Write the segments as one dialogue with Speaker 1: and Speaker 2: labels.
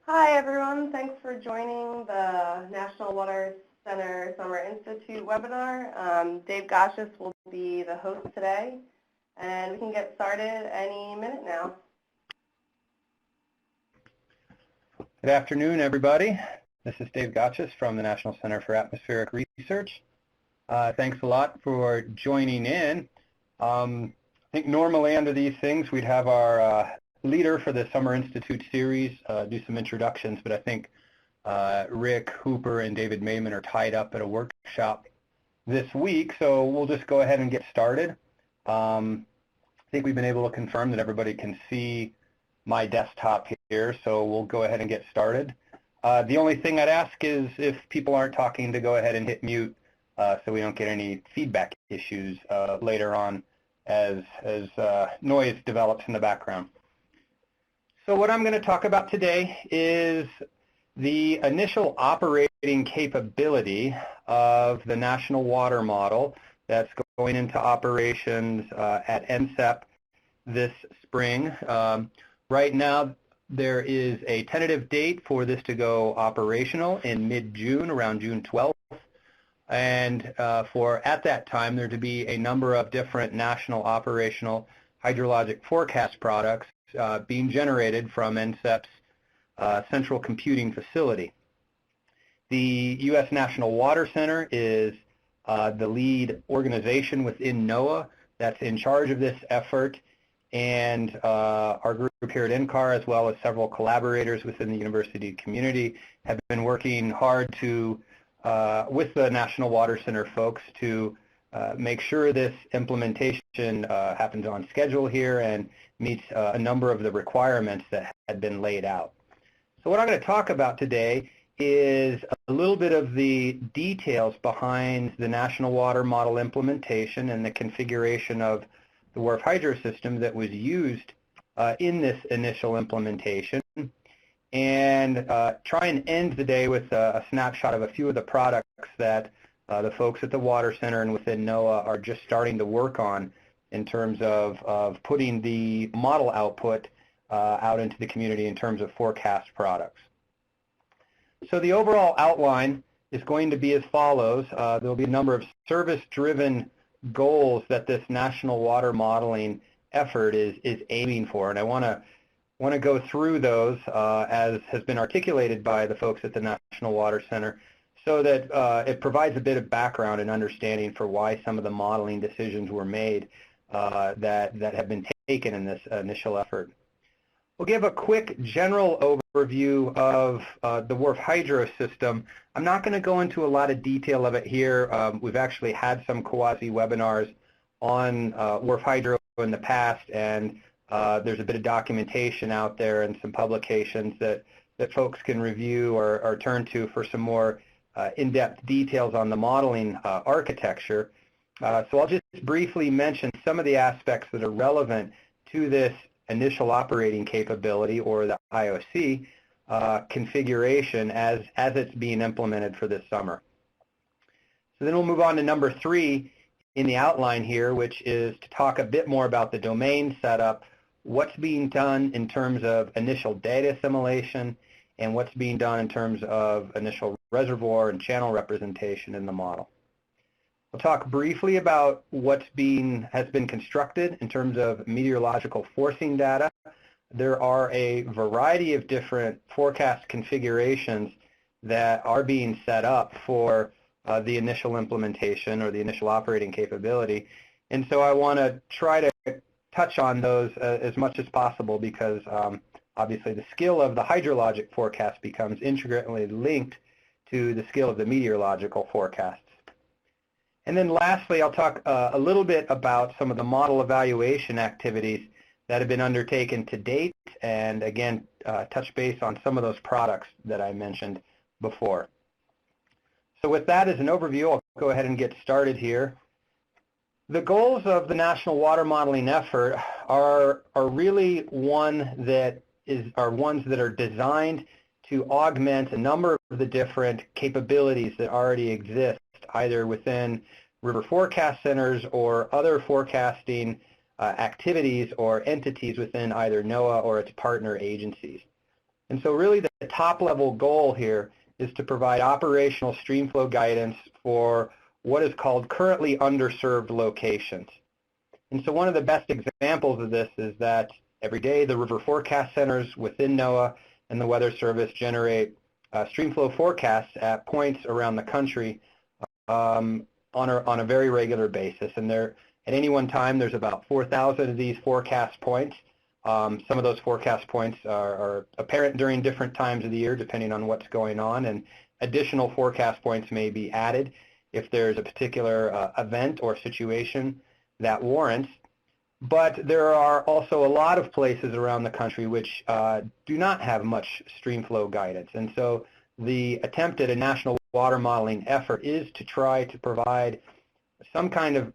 Speaker 1: Hi everyone, thanks for joining the National Water Center Summer Institute webinar. Dave Gochis will be the host today, and we can get started any minute now.
Speaker 2: Good afternoon, everybody. This is Dave Gochis from the National Center for Atmospheric Research. Thanks a lot for joining in. I think normally under these things we'd have our leader for the Summer Institute series do some introductions, but I think Rick Hooper and David Mayman are tied up at a workshop this week, so we'll just go ahead and get started. I think we've been able to confirm that everybody can see my desktop here, so we'll go ahead and get started. The only thing I'd ask is if people aren't talking to go ahead and hit mute so we don't get any feedback issues later on as noise develops in the background. So what I'm going to talk about today is the initial operating capability of the National Water Model that's going into operations at NCEP this spring. Right now there is a tentative date for this to go operational in mid-June, around June 12th. And for at that time there to be a number of different national operational hydrologic forecast products being generated from NCEP's central computing facility. The U.S. National Water Center is the lead organization within NOAA that's in charge of this effort, and our group here at NCAR, as well as several collaborators within the university community, have been working hard to with the National Water Center folks to make sure this implementation happens on schedule here and meets a number of the requirements that had been laid out. So what I'm going to talk about today is a little bit of the details behind the National Water Model implementation and the configuration of the WRF-Hydro system that was used in this initial implementation, and try and end the day with a snapshot of a few of the products that the folks at the Water Center and within NOAA are just starting to work on in terms of putting the model output out into the community in terms of forecast products. So the overall outline is going to be as follows. There will be a number of service-driven goals that this national water modeling effort is aiming for, and I want to go through those as has been articulated by the folks at the National Water Center, so that it provides a bit of background and understanding for why some of the modeling decisions were made that have been taken in this initial effort. We'll give a quick general overview of the WRF-Hydro system. I'm not going to go into a lot of detail of it here. We've actually had some quasi-webinars on WRF-Hydro in the past, and there's a bit of documentation out there and some publications that folks can review or turn to for some more in-depth details on the modeling architecture. So I'll just briefly mention some of the aspects that are relevant to this initial operating capability, or the IOC configuration as it's being implemented for this summer. So then we'll move on to number 3 in the outline here, which is to talk a bit more about the domain setup, what's being done in terms of initial data assimilation, and what's being done in terms of initial reservoir and channel representation in the model. We'll talk briefly about what has been constructed in terms of meteorological forcing data. There are a variety of different forecast configurations that are being set up for the initial implementation or the initial operating capability, and so I want to try to touch on those as much as possible, because obviously the skill of the hydrologic forecast becomes intricately linked to the skill of the meteorological forecasts. And then lastly, I'll talk a little bit about some of the model evaluation activities that have been undertaken to date, and again, touch base on some of those products that I mentioned before. So with that as an overview, I'll go ahead and get started here. The goals of the National Water Modeling effort are really ones that are designed to augment a number of the different capabilities that already exist, either within river forecast centers or other forecasting activities or entities within either NOAA or its partner agencies. And so really the top-level goal here is to provide operational streamflow guidance for what is called currently underserved locations. And so one of the best examples of this is that every day the river forecast centers within NOAA and the Weather Service generate streamflow forecasts at points around the country on a very regular basis. And at any one time, there's about 4,000 of these forecast points. Some of those forecast points are apparent during different times of the year, depending on what's going on, and additional forecast points may be added if there's a particular event or situation that warrants. But there are also a lot of places around the country which do not have much streamflow guidance. And so the attempt at a national water modeling effort is to try to provide some kind of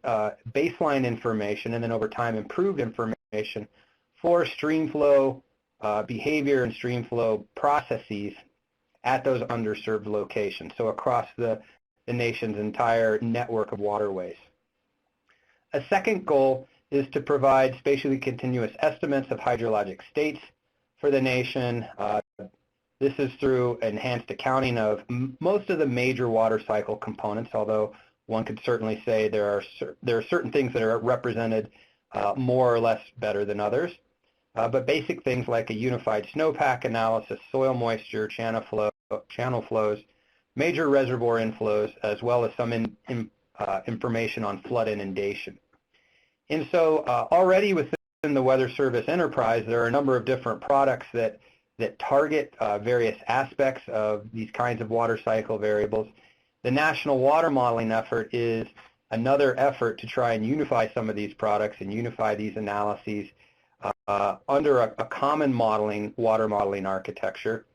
Speaker 2: baseline information and then over time improved information for streamflow behavior and streamflow processes at those underserved locations, so across the nation's entire network of waterways. A second goal is to provide spatially continuous estimates of hydrologic states for the nation. This is through enhanced accounting of most of the major water cycle components, although one could certainly say there are certain things that are represented more or less better than others. But basic things like a unified snowpack analysis, soil moisture, channel flows, major reservoir inflows, as well as some information on flood inundation. And so already within the Weather Service enterprise, there are a number of different products that target various aspects of these kinds of water cycle variables. The National Water Modeling effort is another effort to try and unify some of these products and unify these analyses under a common water modeling architecture,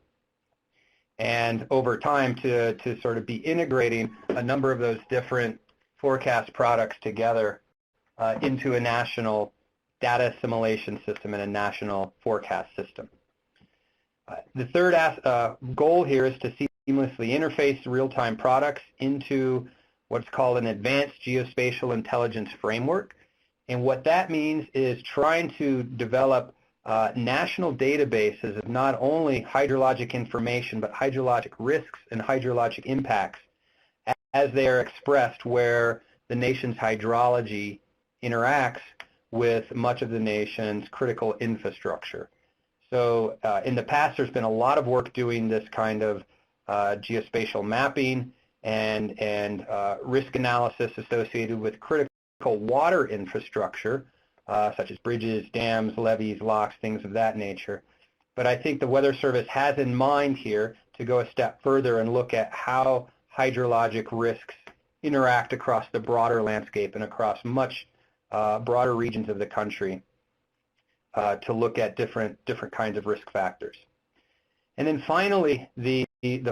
Speaker 2: and over time to sort of be integrating a number of those different forecast products together into a national data assimilation system and a national forecast system. The third goal here is to seamlessly interface real-time products into what's called an advanced geospatial intelligence framework. And what that means is trying to develop national databases of not only hydrologic information, but hydrologic risks and hydrologic impacts as they are expressed where the nation's hydrology interacts with much of the nation's critical infrastructure. So in the past, there's been a lot of work doing this kind of geospatial mapping and risk analysis associated with critical water infrastructure, such as bridges, dams, levees, locks, things of that nature. But I think the Weather Service has in mind here to go a step further and look at how hydrologic risks interact across the broader landscape and across much broader regions of the country to look at different kinds of risk factors. And then finally, the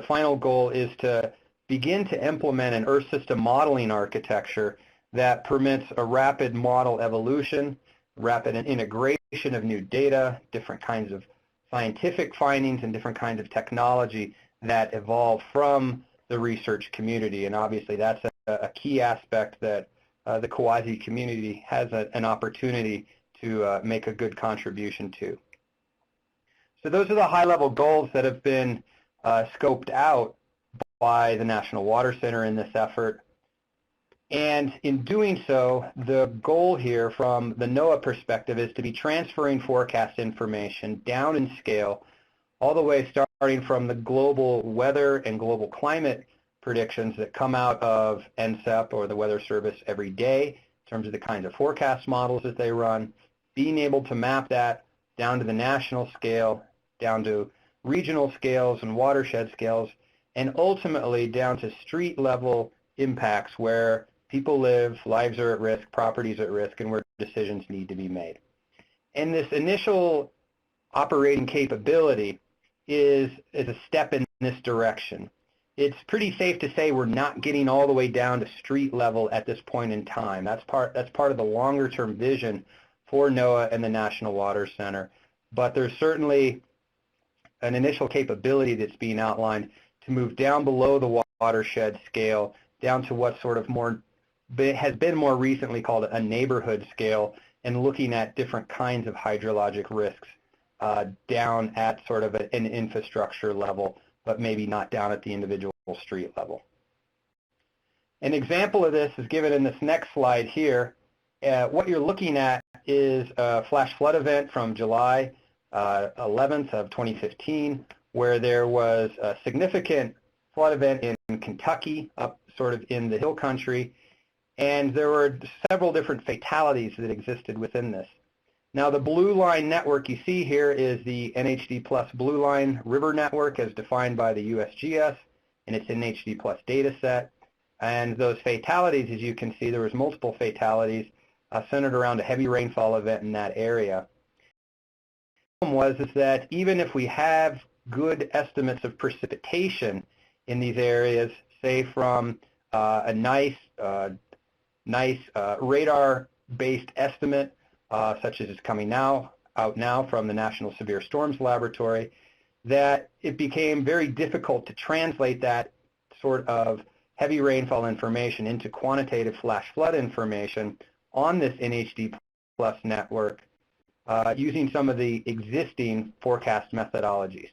Speaker 2: final goal is to begin to implement an Earth system modeling architecture that permits a rapid model evolution, rapid integration of new data, different kinds of scientific findings, and different kinds of technology that evolve from the research community. And obviously that's a key aspect that the quasi community has an opportunity to make a good contribution to. So those are the high-level goals that have been scoped out by the National Water Center in this effort. And in doing so, the goal here from the NOAA perspective is to be transferring forecast information down in scale all the way starting from the global weather and global climate predictions that come out of NCEP or the Weather Service every day in terms of the kinds of forecast models that they run, being able to map that down to the national scale, down to regional scales and watershed scales, and ultimately down to street level impacts where people live, lives are at risk, properties are at risk, and where decisions need to be made. And this initial operating capability is a step in this direction. It's pretty safe to say we're not getting all the way down to street level at this point in time. That's part of the longer term vision for NOAA and the National Water Center. But there's certainly an initial capability that's being outlined to move down below the watershed scale, down to what sort of has been more recently called a neighborhood scale, and looking at different kinds of hydrologic risks down at sort of an infrastructure level, but maybe not down at the individual street level. An example of this is given in this next slide here. What you're looking at is a flash flood event from July 11th of 2015, where there was a significant flood event in Kentucky, up sort of in the hill country, and there were several different fatalities that existed within this. Now, the blue line network you see here is the NHD plus blue line river network as defined by the USGS in its NHD plus data set. And those fatalities, as you can see, there was multiple fatalities centered around a heavy rainfall event in that area. The problem was that even if we have good estimates of precipitation in these areas, say from a nice radar-based estimate, such as is coming out now from the National Severe Storms Laboratory, that it became very difficult to translate that sort of heavy rainfall information into quantitative flash flood information on this NHD plus network using some of the existing forecast methodologies.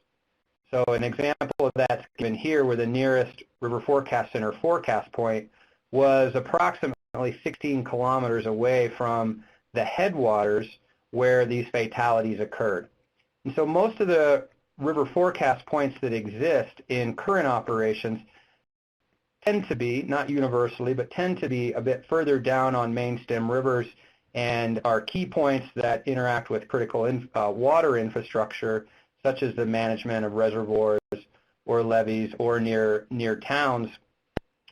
Speaker 2: So an example of that's given here, where the nearest River Forecast Center forecast point was approximately 16 kilometers away from the headwaters where these fatalities occurred. And so most of the river forecast points that exist in current operations tend to be, not universally, but tend to be a bit further down on main stem rivers and are key points that interact with critical water infrastructure, such as the management of reservoirs or levees or near towns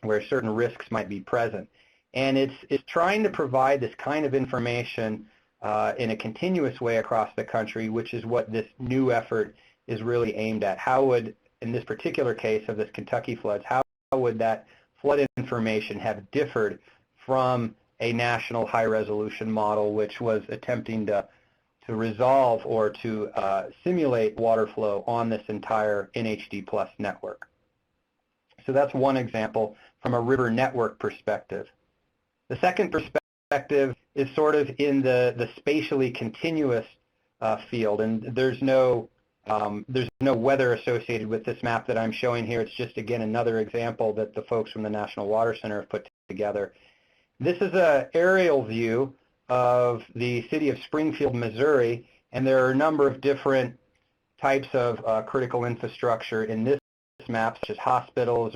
Speaker 2: where certain risks might be present. And it's trying to provide this kind of information in a continuous way across the country, which is what this new effort is really aimed at. How would, in this particular case of this Kentucky floods, how would that flood information have differed from a national high-resolution model, which was attempting to resolve or to simulate water flow on this entire NHD plus network? So that's one example from a river network perspective. The second perspective is sort of in the spatially continuous field, and there's no weather associated with this map that I'm showing here. It's just, again, another example that the folks from the National Water Center have put together. This is an aerial view of the city of Springfield, Missouri, and there are a number of different types of critical infrastructure in this map, such as hospitals,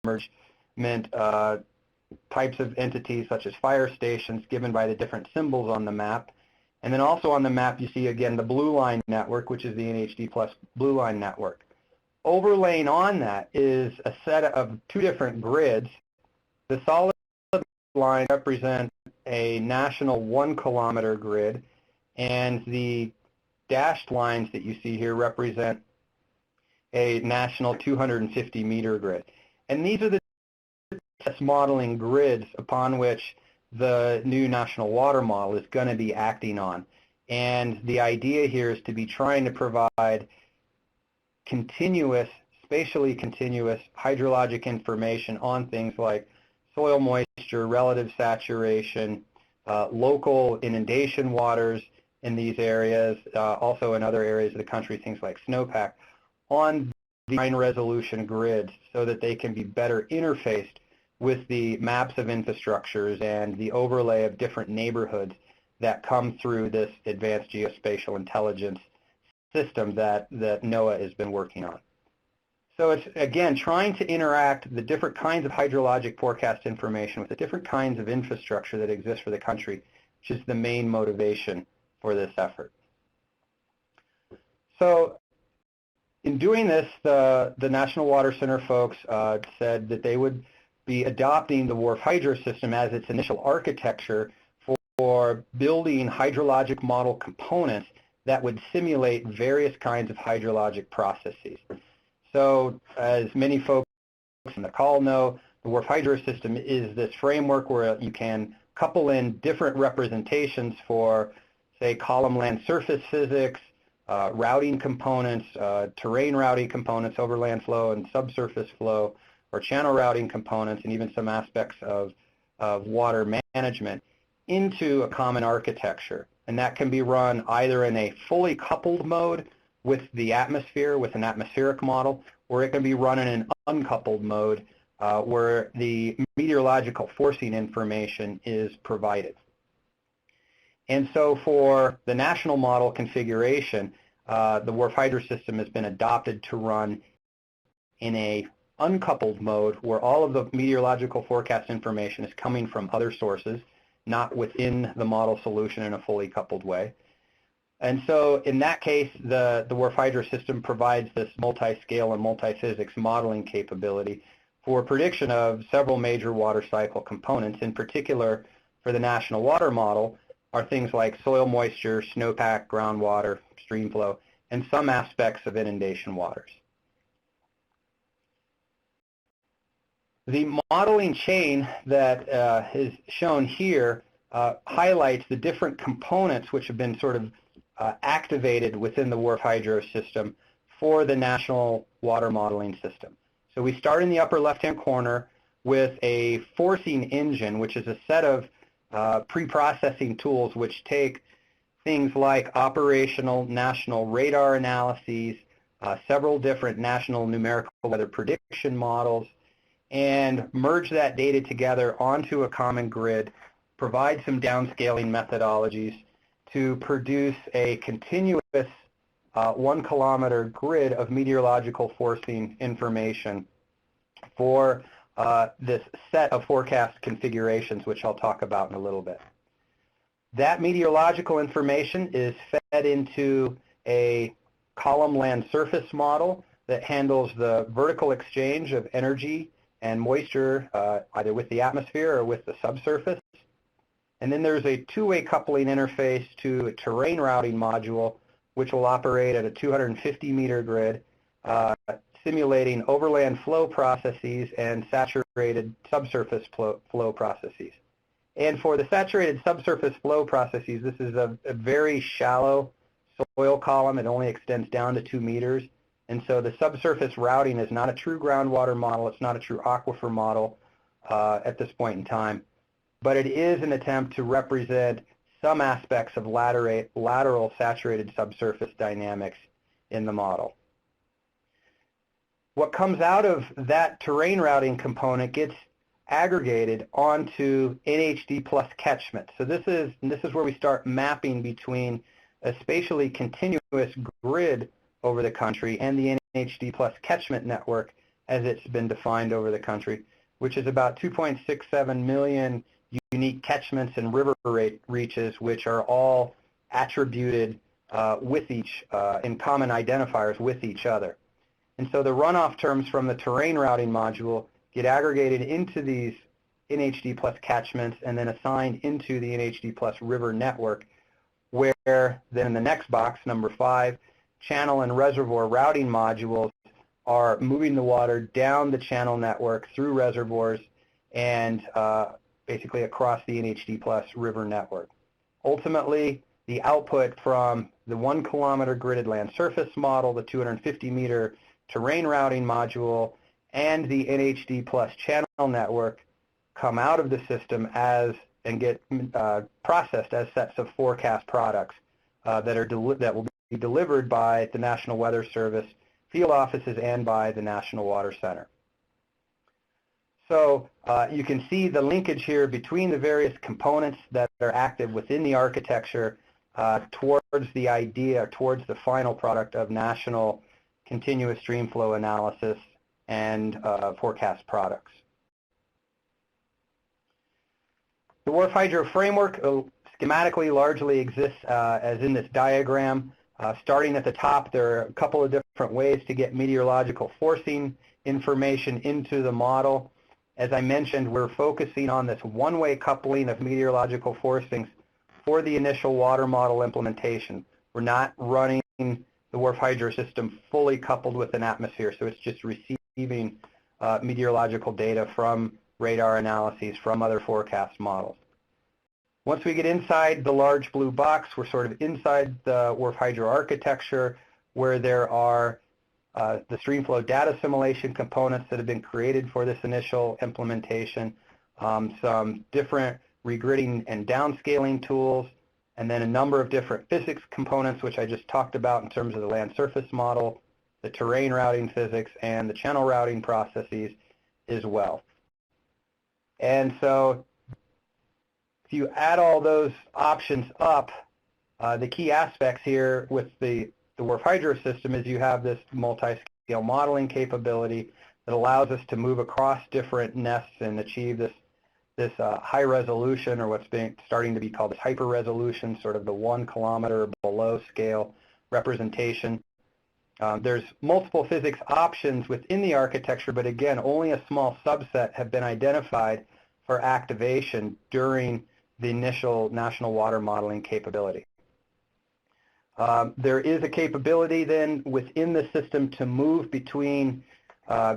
Speaker 2: emergent types of entities such as fire stations, given by the different symbols on the map. And then also on the map you see again the blue line network, which is the NHD plus blue line network. Overlaying on that is a set of two different grids. The solid line represents a national 1 kilometer grid, and the dashed lines that you see here represent a national 250 meter grid. And these are the test modeling grids upon which the new national water model is going to be acting on. And the idea here is to be trying to provide continuous, spatially continuous hydrologic information on things like soil moisture, relative saturation, local inundation waters in these areas, also in other areas of the country, things like snowpack, on the fine resolution grids so that they can be better interfaced with the maps of infrastructures and the overlay of different neighborhoods that come through this advanced geospatial intelligence system that NOAA has been working on. So it's, again, trying to interact the different kinds of hydrologic forecast information with the different kinds of infrastructure that exists for the country, which is the main motivation for this effort. So in doing this, the National Water Center folks said that they would be adopting the WRF-Hydro system as its initial architecture for building hydrologic model components that would simulate various kinds of hydrologic processes. So as many folks on the call know, the WRF-Hydro system is this framework where you can couple in different representations for, say, column land surface physics, routing components, terrain routing components, overland flow and subsurface flow, or channel routing components, and even some aspects of water management into a common architecture. and that can be run either in a fully coupled mode with the atmosphere, with an atmospheric model, or it can be run in an uncoupled mode where the meteorological forcing information is provided. And so for the national model configuration, the WRF-Hydro system has been adopted to run in a uncoupled mode where all of the meteorological forecast information is coming from other sources, not within the model solution in a fully coupled way. And so in that case, the WRF-Hydro system provides this multi-scale and multi-physics modeling capability for prediction of several major water cycle components. In particular, for the national water model, are things like soil moisture, snowpack, groundwater, stream flow, and some aspects of inundation waters. The modeling chain that is shown here highlights the different components which have been sort of activated within the WRF-Hydro system for the national water modeling system. So we start in the upper left-hand corner with a forcing engine, which is a set of pre-processing tools which take things like operational national radar analyses, several different national numerical weather prediction models, and merge that data together onto a common grid, provide some downscaling methodologies to produce a continuous 1 kilometer grid of meteorological forcing information for this set of forecast configurations, which I'll talk about in a little bit. That meteorological information is fed into a column land surface model that handles the vertical exchange of energy and moisture either with the atmosphere or with the subsurface. And then there's a two-way coupling interface to a terrain routing module, which will operate at a 250-meter grid, simulating overland flow processes and saturated subsurface flow processes. And for the saturated subsurface flow processes, this is a very shallow soil column. It only extends down to 2 meters. And so the subsurface routing is not a true groundwater model. It's not a true aquifer model at this point in time. But it is an attempt to represent some aspects of lateral saturated subsurface dynamics in the model. What comes out of that terrain routing component gets aggregated onto NHD plus catchment. So this is where we start mapping between a spatially continuous grid over the country and the NHD plus catchment network as it's been defined over the country, which is about 2.67 million unique catchments and river reaches, which are all attributed with each, in common identifiers with each other. And so the runoff terms from the terrain routing module get aggregated into these NHD plus catchments and then assigned into the NHD plus river network, where then in the next box, number 5, channel and reservoir routing modules are moving the water down the channel network through reservoirs and basically across the NHD plus river network. Ultimately, the output from the 1 kilometer gridded land surface model, the 250-meter terrain routing module, and the NHD plus channel network come out of the system and get processed as sets of forecast products that will be delivered by the National Weather Service field offices and by the National Water Center. So you can see the linkage here between the various components that are active within the architecture towards the idea, towards the final product of national continuous stream flow analysis and forecast products. The WRF-Hydro framework schematically largely exists as in this diagram. Starting at the top, there are a couple of different ways to get meteorological forcing information into the model. As I mentioned, we're focusing on this one-way coupling of meteorological forcings for the initial water model implementation. We're not running the WRF-Hydro system fully coupled with an atmosphere, so it's just receiving meteorological data from radar analyses from other forecast models. Once we get inside the large blue box, we're sort of inside the WRF-Hydro architecture, where there are the streamflow data assimilation components that have been created for this initial implementation, some different regridding and downscaling tools, and then a number of different physics components, which I just talked about in terms of the land surface model, the terrain routing physics, and the channel routing processes as well. And so if you add all those options up, the key aspects here with the WRF-Hydro system is you have this multi-scale modeling capability that allows us to move across different nests and achieve this high resolution, or what's starting to be called this hyper resolution, sort of the 1 kilometer below scale representation. There's multiple physics options within the architecture, but again, only a small subset have been identified for activation during the initial national water modeling capability. There is a capability then within the system to move between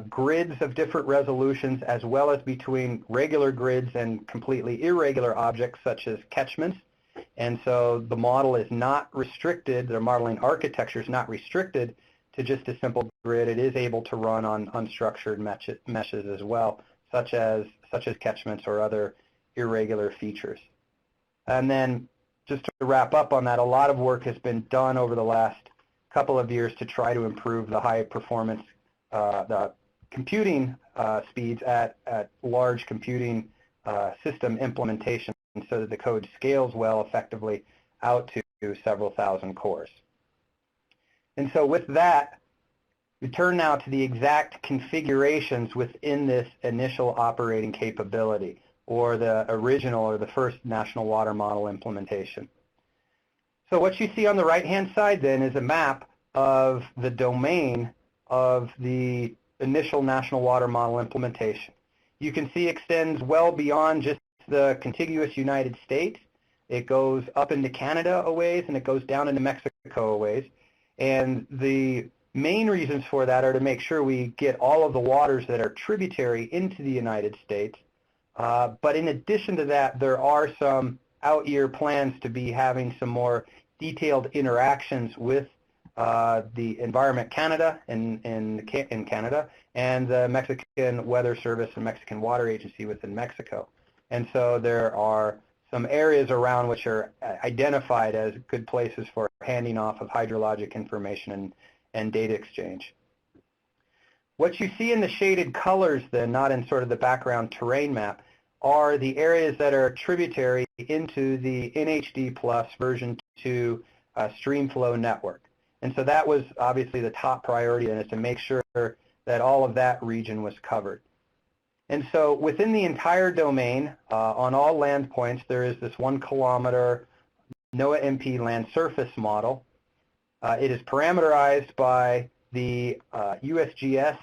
Speaker 2: grids of different resolutions, as well as between regular grids and completely irregular objects such as catchments. And so the model is not restricted, the modeling architecture is not restricted to just a simple grid. It is able to run on unstructured meshes as well, such as catchments or other irregular features. And then just to wrap up on that, a lot of work has been done over the last couple of years to try to improve the high performance, the computing speeds at large computing system implementation, so that the code scales well effectively out to several thousand cores. And so with that, we turn now to the exact configurations within this initial operating capability, or the original or the first national water model implementation. So what you see on the right-hand side then is a map of the domain of the initial national water model implementation. You can see it extends well beyond just the contiguous United States. It goes up into Canada a ways, and it goes down into Mexico a ways. And the main reasons for that are to make sure we get all of the waters that are tributary into the United States. But in addition to that, there are some out-year plans to be having some more detailed interactions with the Environment Canada in Canada, and the Mexican Weather Service and Mexican Water Agency within Mexico. And so there are some areas around which are identified as good places for handing off of hydrologic information and data exchange. What you see in the shaded colors then, not in sort of the background terrain map, are the areas that are tributary into the NHD Plus version 2 streamflow network. And so that was obviously the top priority, and is to make sure that all of that region was covered. And so within the entire domain, on all land points, there is this 1 kilometer NOAA-MP land surface model. It is parameterized by the USGS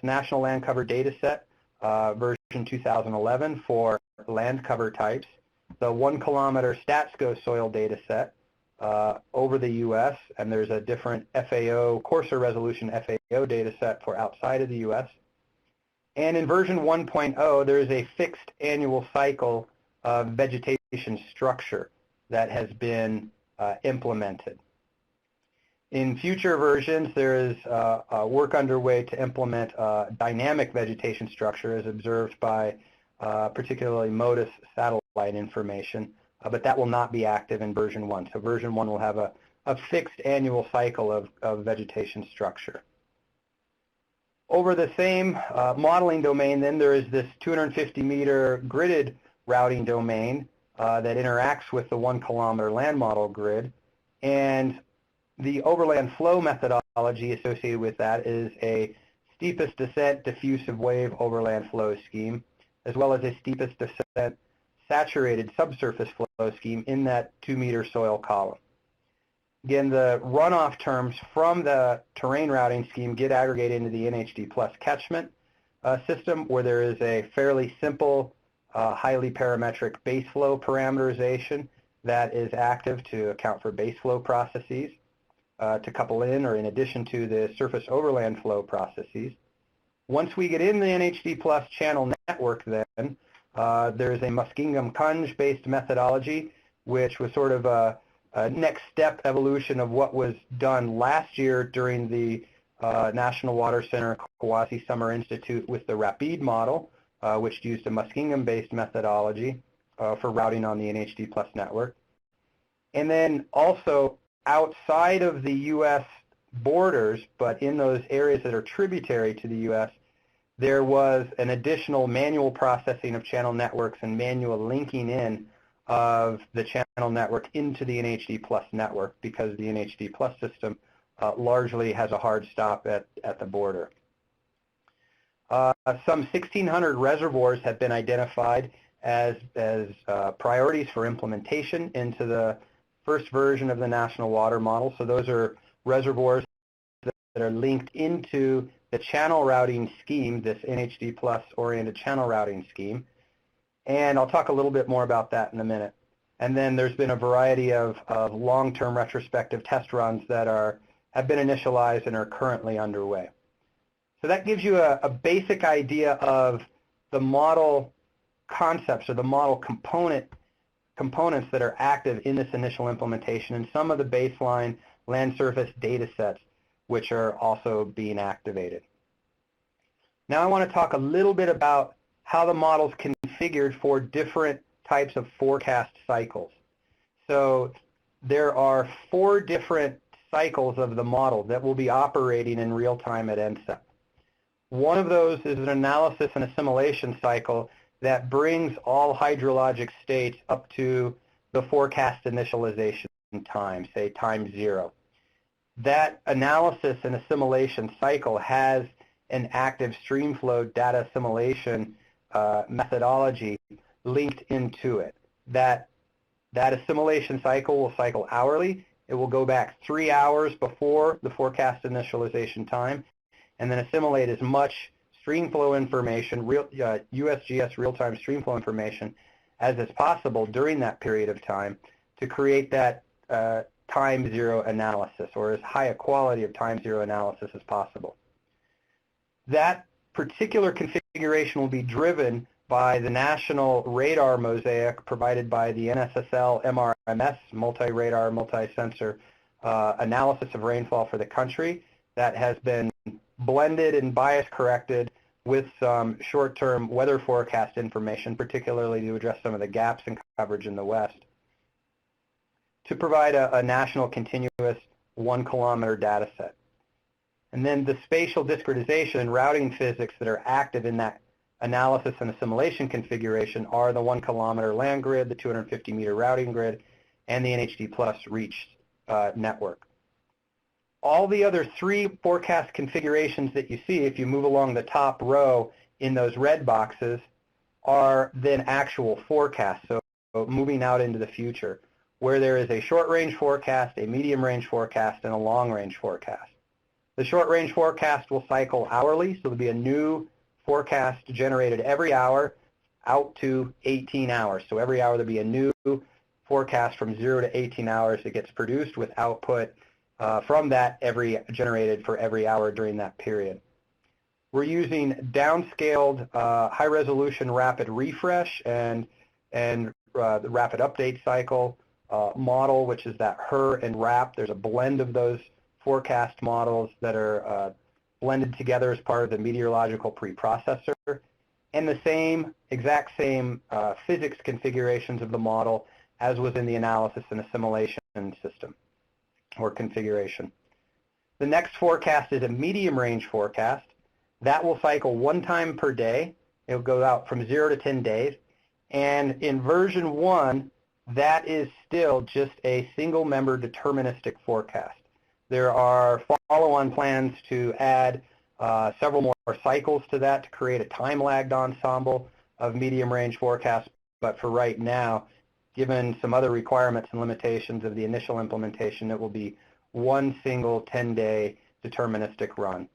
Speaker 2: National Land Cover Dataset, version 2011 for land cover types, the 1 kilometer StatsGo soil dataset over the U.S., and there's a different FAO, coarser resolution FAO dataset for outside of the U.S. And in version 1.0, there is a fixed annual cycle of vegetation structure that has been implemented. In future versions, there is work underway to implement dynamic vegetation structure as observed by particularly MODIS satellite information, but that will not be active in version 1. So version 1 will have a fixed annual cycle of vegetation structure. Over the same modeling domain, then, there is this 250-meter gridded routing domain that interacts with the 1 kilometer land model grid. And the overland flow methodology associated with that is a steepest descent diffusive wave overland flow scheme, as well as a steepest descent saturated subsurface flow scheme in that 2-meter soil column. Again, the runoff terms from the terrain routing scheme get aggregated into the NHD Plus catchment system, where there is a fairly simple, highly parametric base flow parameterization that is active to account for base flow processes, to couple in or in addition to the surface overland flow processes. Once we get in the NHD Plus channel network, then there's a Muskingum-Kunj-based methodology, which was sort of a next step evolution of what was done last year during the National Water Center Kawasi Summer Institute with the RAPID model, which used a Muskingum-based methodology for routing on the NHD Plus network. And then also outside of the U.S. borders, but in those areas that are tributary to the U.S., there was an additional manual processing of channel networks and manual linking in of the channel network into the NHD Plus network, because the NHD Plus system largely has a hard stop at the border. Some 1,600 reservoirs have been identified as priorities for implementation into the first version of the National Water Model. So those are reservoirs that are linked into the channel routing scheme, this NHD Plus oriented channel routing scheme. And I'll talk a little bit more about that in a minute. And then there's been a variety of long-term retrospective test runs that have been initialized and are currently underway. So that gives you a basic idea of the model concepts or the model components that are active in this initial implementation, and some of the baseline land surface data sets which are also being activated. Now I want to talk a little bit about how the model's configured for different types of forecast cycles. So there are 4 different cycles of the model that will be operating in real time at NCEP. One of those is an analysis and assimilation cycle that brings all hydrologic states up to the forecast initialization time, say time 0. That analysis and assimilation cycle has an active streamflow data assimilation methodology linked into it. That assimilation cycle will cycle hourly. It will go back 3 hours before the forecast initialization time, and then assimilate as much streamflow information, USGS real-time streamflow information, as is possible during that period of time to create that time 0 analysis, or as high a quality of time 0 analysis as possible. That particular configuration will be driven by the national radar mosaic provided by the NSSL MRMS, multi-radar, multi-sensor analysis of rainfall for the country, that has been blended and bias corrected with some short-term weather forecast information, particularly to address some of the gaps in coverage in the West, to provide a national continuous 1-kilometer data set. And then the spatial discretization and routing physics that are active in that analysis and assimilation configuration are the 1-kilometer land grid, the 250-meter routing grid, and the NHD Plus reach network. All the other 3 forecast configurations that you see, if you move along the top row in those red boxes, are then actual forecasts, so moving out into the future, where there is a short-range forecast, a medium-range forecast, and a long-range forecast. The short-range forecast will cycle hourly, so there'll be a new forecast generated every hour out to 18 hours. So every hour there'll be a new forecast from 0 to 18 hours that gets produced with output from that generated for every hour during that period. We're using downscaled high-resolution rapid refresh and the rapid update cycle model, which is that HER and RAP. There's a blend of those forecast models that are blended together as part of the meteorological preprocessor, and the exact same physics configurations of the model as was in the analysis and assimilation system or configuration. The next forecast is a medium range forecast. That will cycle 1 time per day. It will go out from 0 to 10 days. And in version 1, that is still just a single member deterministic forecast. There are follow-on plans to add several more cycles to that to create a time-lagged ensemble of medium-range forecasts, but for right now, given some other requirements and limitations of the initial implementation, it will be 1 single 10-day deterministic run.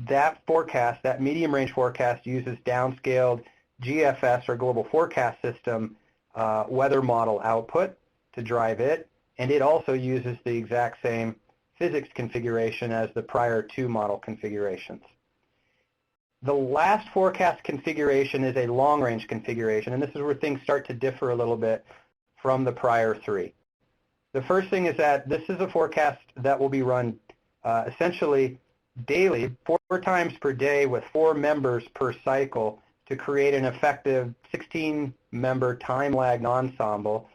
Speaker 2: That forecast, that medium-range forecast, uses downscaled GFS, or Global Forecast System, weather model output to drive it, and it also uses the exact same physics configuration as the prior 2 model configurations. The last forecast configuration is a long-range configuration, and this is where things start to differ a little bit from the prior 3. The first thing is that this is a forecast that will be run essentially daily, 4 times per day with 4 members per cycle to create an effective 16-member time-lagged ensemble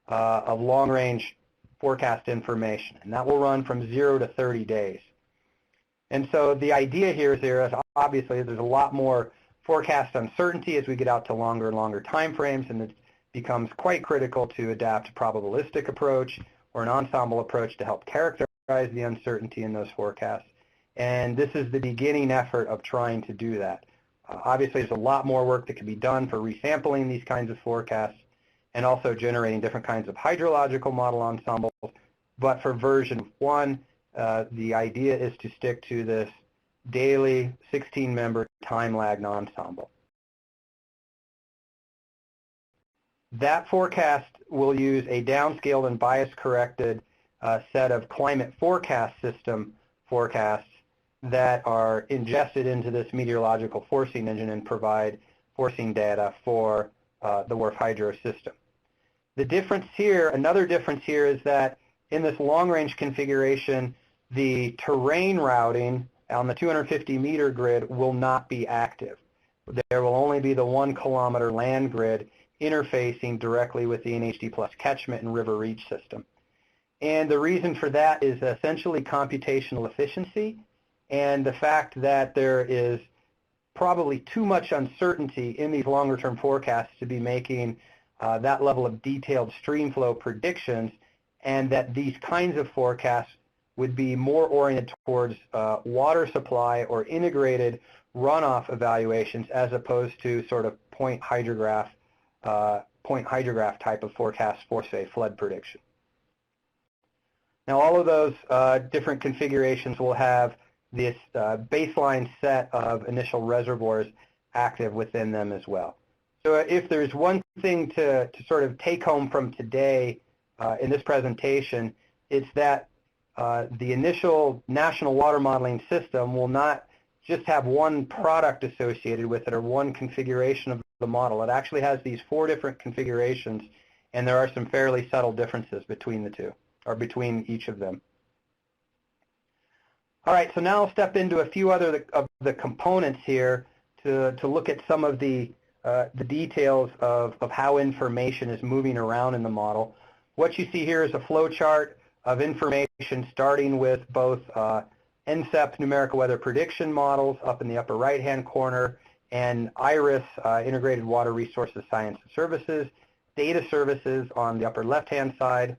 Speaker 2: of long-range forecast information, and that will run from 0 to 30 days. And so the idea here is obviously there's a lot more forecast uncertainty as we get out to longer and longer time frames, and it becomes quite critical to adapt a probabilistic approach or an ensemble approach to help characterize the uncertainty in those forecasts. And this is the beginning effort of trying to do that. Obviously, there's a lot more work that can be done for resampling these kinds of forecasts and also generating different kinds of hydrological model ensembles. But for version 1, the idea is to stick to this daily 16-member time-lagged ensemble. That forecast will use a downscaled and bias-corrected set of climate forecast system forecasts that are ingested into this meteorological forcing engine and provide forcing data for the WRF-Hydro system. The difference here, another difference here, is that in this long-range configuration, the terrain routing on the 250-meter grid will not be active. There will only be the 1-kilometer land grid interfacing directly with the NHD Plus catchment and river reach system. And the reason for that is essentially computational efficiency and the fact that there is probably too much uncertainty in these longer-term forecasts to be making that level of detailed stream flow predictions, and that these kinds of forecasts would be more oriented towards water supply or integrated runoff evaluations as opposed to sort of point hydrograph type of forecast for, say, flood prediction. Now, all of those different configurations will have this baseline set of initial reservoirs active within them as well. So if there's one thing to sort of take home from today in this presentation, it's that the initial national water modeling system will not just have one product associated with it or one configuration of the model. It actually has these 4 different configurations, and there are some fairly subtle differences between the two, or between each of them. All right, so now I'll step into a few other of the components here to look at some of the details of how information is moving around in the model. What you see here is a flow chart of information starting with both NCEP numerical weather prediction models up in the upper right-hand corner and IRIS Integrated Water Resources Science and Services, data services on the upper left-hand side.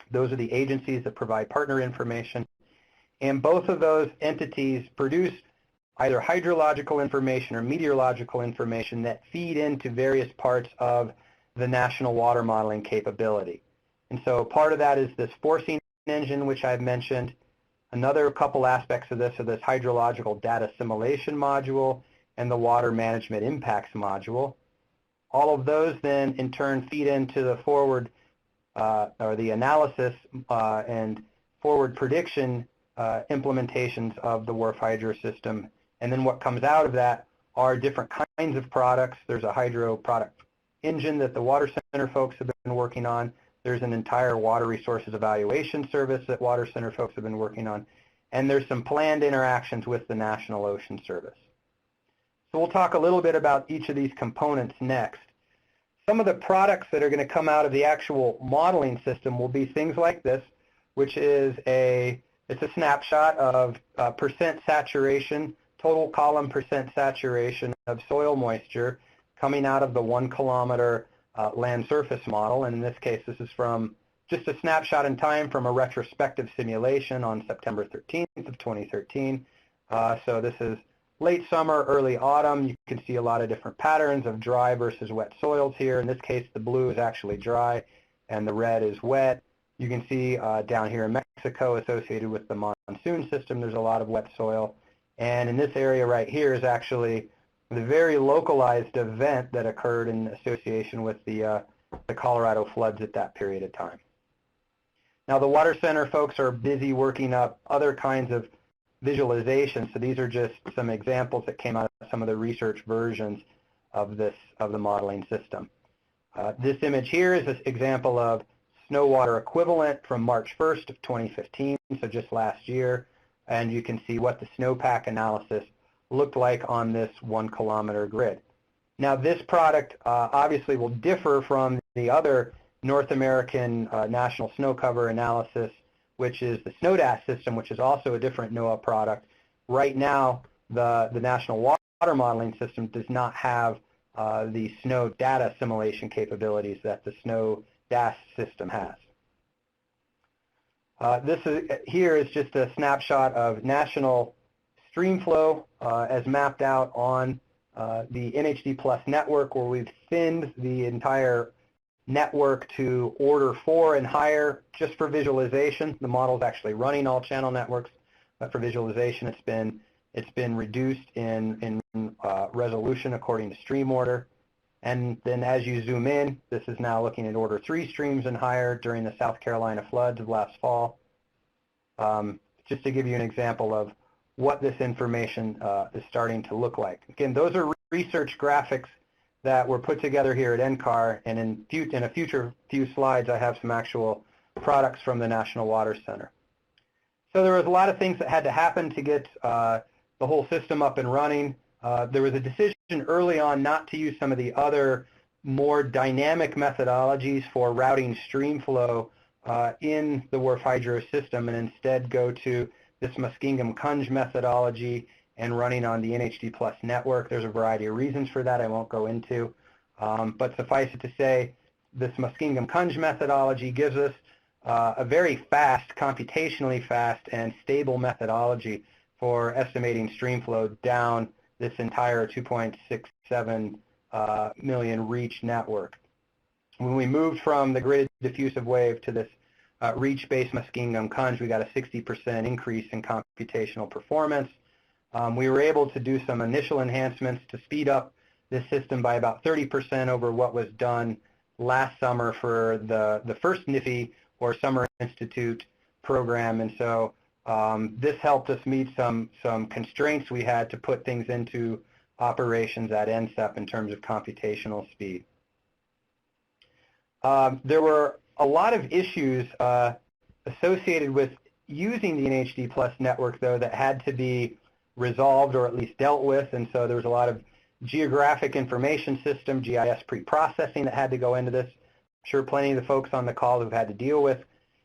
Speaker 2: Those are the agencies that provide partner information. And both of those entities produce either hydrological information or meteorological information that feed into various parts of the national water modeling capability. And so part of that is this forcing engine, which I've mentioned. Another couple aspects of this are this hydrological data assimilation module and the water management impacts module. All of those then in turn feed into the forward or the analysis and forward prediction implementations of the WRF-Hydro system. And then what comes out of that are different kinds of products. There's a hydro product engine that the Water Center folks have been working on. There's an entire water resources evaluation service that Water Center folks have been working on. And there's some planned interactions with the National Ocean Service. So we'll talk a little bit about each of these components next. Some of the products that are going to come out of the actual modeling system will be things like this, which is it's a snapshot of percent saturation, total column percent saturation of soil moisture coming out of the 1-kilometer land surface model. And in this case, this is from just a snapshot in time from a retrospective simulation on September 13th of 2013. So this is late summer, early autumn. You can see a lot of different patterns of dry versus wet soils here. In this case, the blue is actually dry and the red is wet. You can see down here in Mexico, associated with the monsoon system, there's a lot of wet soil. And in this area right here is actually the very localized event that occurred in association with the Colorado floods at that period of time. Now, the Water Center folks are busy working up other kinds of visualizations. So these are just some examples that came out of some of the research versions of the modeling system. This image here is an example of snow water equivalent from March 1st of 2015, so just last year. And you can see what the snowpack analysis looked like on this 1-kilometer grid. Now, this product obviously will differ from the other North American National Snow Cover Analysis, which is the SNODAS system, which is also a different NOAA product. Right now, the National Water Modeling System does not have the snow data assimilation capabilities that the SNODAS system has. Here is just a snapshot of national stream flow as mapped out on the NHD Plus network, where we've thinned the entire network to order 4 and higher just for visualization. The model is actually running all channel networks, but for visualization it's been reduced in resolution according to stream order. And then as you zoom in, this is now looking at order 3 streams and higher during the South Carolina floods of last fall. Just to give you an example of what this information is starting to look like. Again, those are research graphics that were put together here at NCAR, and in a future few slides I have some actual products from the National Water Center. So there was a lot of things that had to happen to get the whole system up and running. There was a decision early on not to use some of the other more dynamic methodologies for routing stream flow in the WRF-Hydro system, and instead go to this Muskingum-Kunj methodology and running on the NHD Plus network. There's a variety of reasons for that I won't go into, but suffice it to say, this Muskingum-Kunj methodology gives us a very fast, computationally fast and stable methodology for estimating stream flow down this entire 2.67 million reach network. When we moved from the gridded diffusive wave to this reach-based Muskingum-Kunj, we got a 60% increase in computational performance. We were able to do some initial enhancements to speed up this system by about 30% over what was done last summer for the first NIFI, or Summer Institute program, and so this helped us meet some constraints we had to put things into operations at NCEP in terms of computational speed. There were a lot of issues associated with using the NHD Plus network, though, that had to be resolved or at least dealt with, and so there was a lot of geographic information system, GIS preprocessing, that had to go into this. I'm sure plenty of the folks on the call who've had to deal with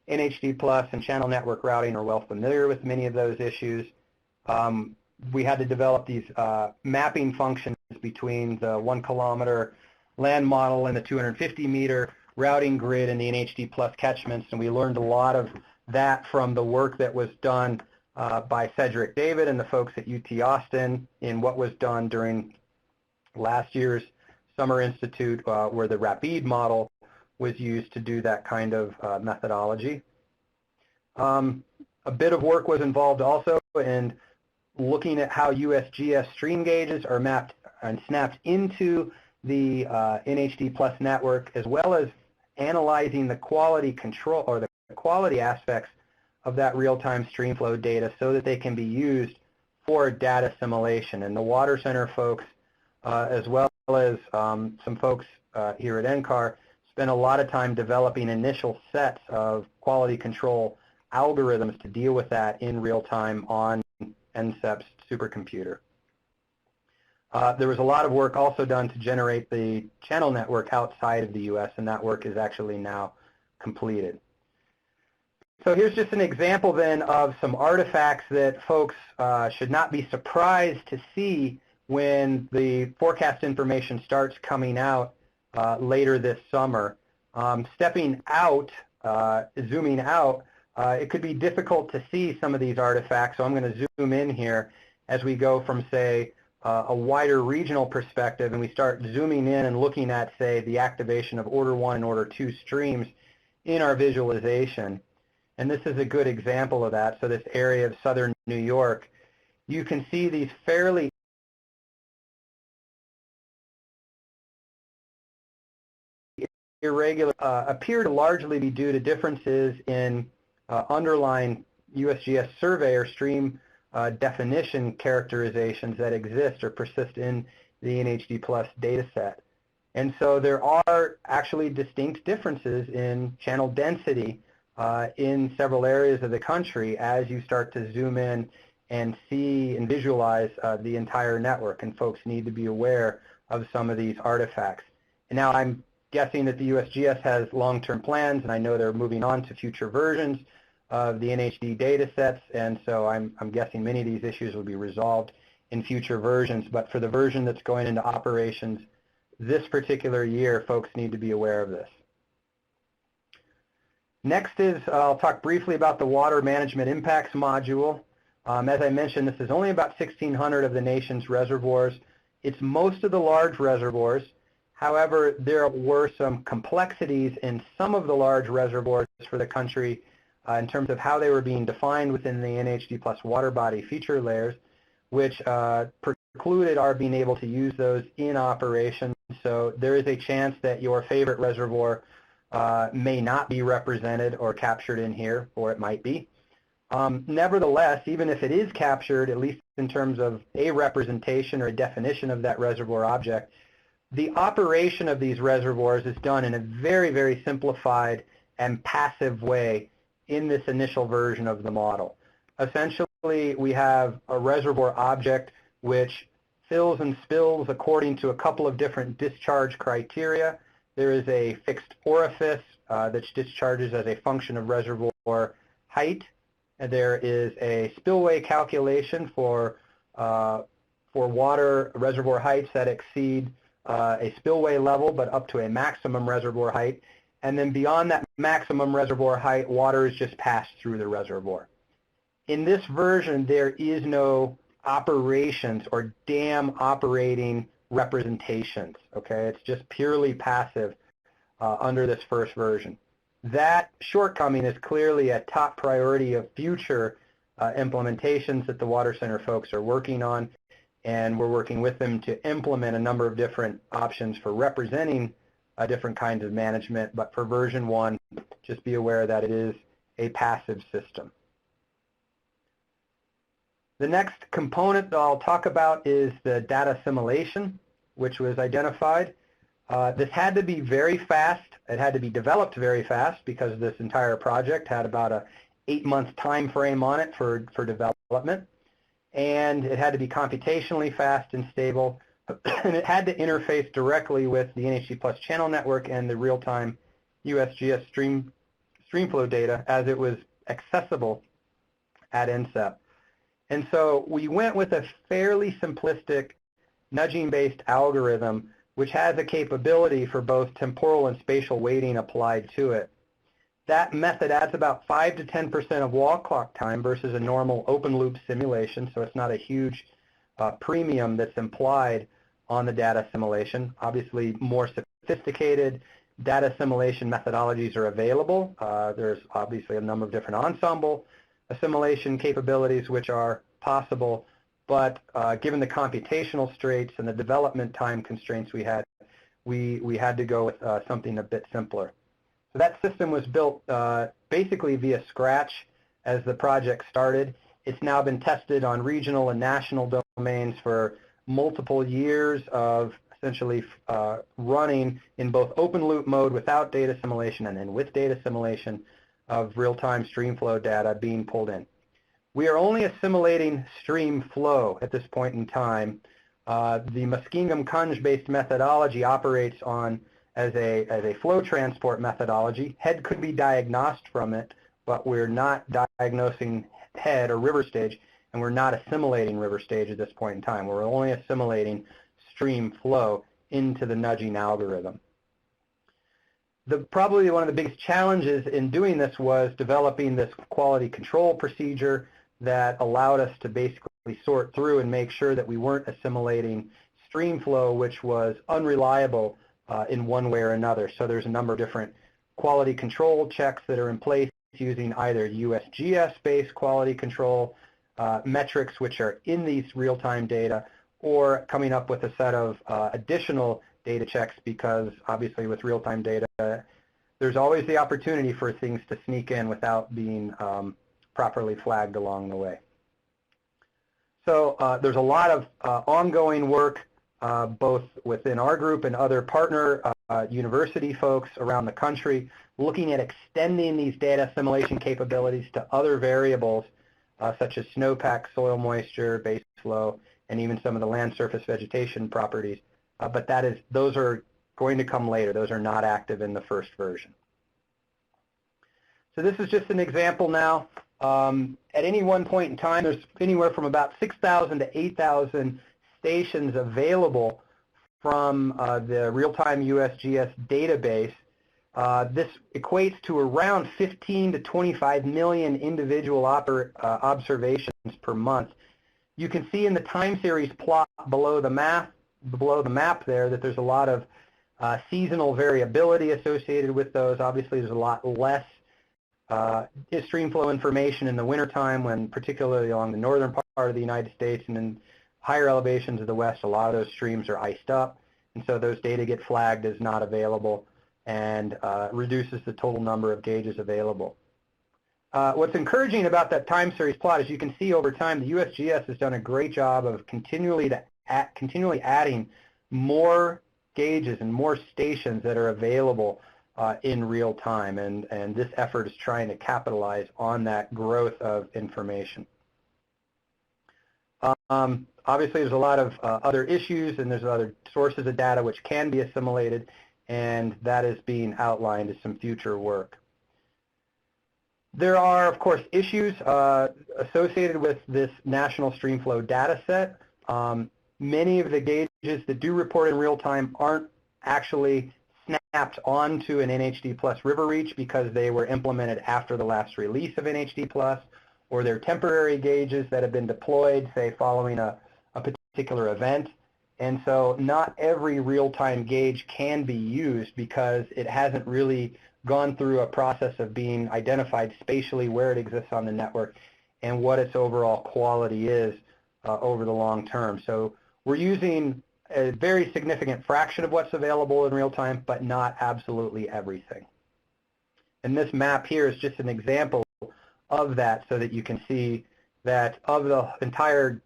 Speaker 2: NHD Plus and channel network routing are well familiar with many of those issues. We had to develop these mapping functions between the 1 kilometer land model and the 250 meter routing grid and the NHD Plus catchments, and we learned a lot of that from the work that was done by Cedric David and the folks at UT Austin in what was done during last year's Summer Institute, where the RAPID model was used to do that kind of methodology. A bit of work was involved also in looking at how USGS stream gauges are mapped and snapped into the NHD Plus network, as well as analyzing the quality control or the quality aspects of that real-time stream flow data so that they can be used for data assimilation. And the Water Center folks, as well as some folks here at NCAR, spent a lot of time developing initial sets of quality control algorithms to deal with that in real time on NCEP's supercomputer. There was a lot of work also done to generate the channel network outside of the U.S., and that work is actually now completed. So here's just an example then of some artifacts that folks should not be surprised to see when the forecast information starts coming out later this summer. Stepping out, zooming out, it could be difficult to see some of these artifacts, so I'm going to zoom in here as we go from, say, a wider regional perspective, and we start zooming in and looking at, say, the activation of Order 1 and Order 2 streams in our visualization. And this is a good example of that. So this area of southern New York, you can see these fairly irregular, appear to largely be due to differences in underlying USGS survey or stream definition characterizations that exist or persist in the NHD Plus data set. And so there are actually distinct differences in channel density in several areas of the country as you start to zoom in and see and visualize the entire network, and folks need to be aware of some of these artifacts. And now I'm guessing that the USGS has long-term plans, and I know they're moving on to future versions of the NHD data sets, and so I'm guessing many of these issues will be resolved in future versions. But for the version that's going into operations this particular year, folks need to be aware of this. Next is, I'll talk briefly about the Water Management Impacts module. As I mentioned, this is only about 1,600 of the nation's reservoirs. It's most of the large reservoirs. However, there were some complexities in some of the large reservoirs for the country in terms of how they were being defined within the NHD plus water body feature layers, which precluded our being able to use those in operation. So there is a chance that your favorite reservoir may not be represented or captured in here, or it might be. Nevertheless, even if it is captured, at least in terms of a representation or a definition of that reservoir object, the operation of these reservoirs is done in a very, very simplified and passive way in this initial version of the model. Essentially, we have a reservoir object which fills and spills according to a couple of different discharge criteria. There is a fixed orifice that discharges as a function of reservoir height. And there is a spillway calculation for water reservoir heights that exceed a spillway level, but up to a maximum reservoir height. And then beyond that maximum reservoir height, water is just passed through the reservoir. In this version, there is no operations or dam operating representations. Okay, it's just purely passive under this first version. That shortcoming is clearly a top priority of future implementations that the Water Center folks are working on, and we're working with them to implement a number of different options for representing different kinds of management. But for version 1, just be aware that it is a passive system. The next component that I'll talk about is the data assimilation, which was identified. This had to be very fast. It had to be developed very fast because this entire project had about a 8-month time frame on it for development. And it had to be computationally fast and stable. And it had to interface directly with the NHD Plus channel network and the real-time USGS streamflow data as it was accessible at NCEP. And so we went with a fairly simplistic nudging-based algorithm which has a capability for both temporal and spatial weighting applied to it. That method adds about 5 to 10% of wall clock time versus a normal open loop simulation, so it's not a huge premium that's implied on the data assimilation. Obviously, more sophisticated data assimilation methodologies are available. There's obviously a number of different ensemble assimilation capabilities which are possible, but given the computational straits and the development time constraints we had to go with something a bit simpler. So that system was built basically via scratch as the project started. It's now been tested on regional and national domains for multiple years of essentially running in both open loop mode without data assimilation and then with data assimilation of real-time stream flow data being pulled in. We are only assimilating stream flow at this point in time. The Muskingum-Kunj-based methodology operates on as a flow transport methodology. Head could be diagnosed from it, but we're not diagnosing head or river stage, and we're not assimilating river stage at this point in time. We're only assimilating stream flow into the nudging algorithm. Probably one of the biggest challenges in doing this was developing this quality control procedure that allowed us to basically sort through and make sure that we weren't assimilating stream flow, which was unreliable in one way or another. So there's a number of different quality control checks that are in place using either USGS-based quality control metrics, which are in these real-time data, or coming up with a set of additional data checks, because obviously with real-time data, there's always the opportunity for things to sneak in without being properly flagged along the way. So there's a lot of ongoing work both within our group and other partner university folks around the country looking at extending these data assimilation capabilities to other variables such as snowpack, soil moisture, base flow, and even some of the land surface vegetation properties. But those are going to come later. Those are not active in the first version. So this is just an example now. At any one point in time, there's anywhere from about 6,000 to 8,000 stations available from the real-time USGS database. This equates to around 15 to 25 million individual observations per month. You can see in the time series plot below the map there that there's a lot of seasonal variability associated with those. Obviously, there's a lot less stream flow information in the wintertime, when particularly along the northern part of the United States and in higher elevations of the west, a lot of those streams are iced up, and so those data get flagged as not available and reduces the total number of gauges available. What's encouraging about that time series plot is you can see over time the USGS has done a great job of continually adding more gauges and more stations that are available in real time, and this effort is trying to capitalize on that growth of information. Obviously, there's a lot of other issues, and there's other sources of data which can be assimilated, and that is being outlined as some future work. There are, of course, issues associated with this national streamflow data set. Many of the gauges that do report in real time aren't actually snapped onto an NHD Plus river reach because they were implemented after the last release of NHD Plus, or they're temporary gauges that have been deployed, say, following a particular event. And so not every real-time gauge can be used because it hasn't really gone through a process of being identified spatially where it exists on the network and what its overall quality is over the long term. So we're using a very significant fraction of what's available in real time, but not absolutely everything. And this map here is just an example of that, so that you can see that of the entire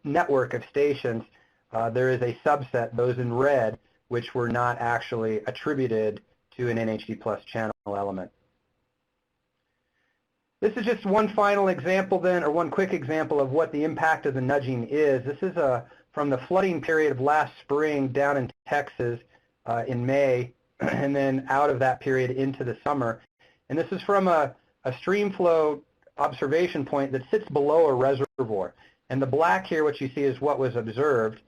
Speaker 2: network of stations, there is a subset, those in red, which were not actually attributed to an NHD Plus channel element. This is just one final example then, or one quick example of what the impact of the nudging is. This is from the flooding period of last spring down in Texas in May, and then out of that period into the summer. And this is from a stream flow observation point that sits below a reservoir. And the black here, what you see, is what was observed.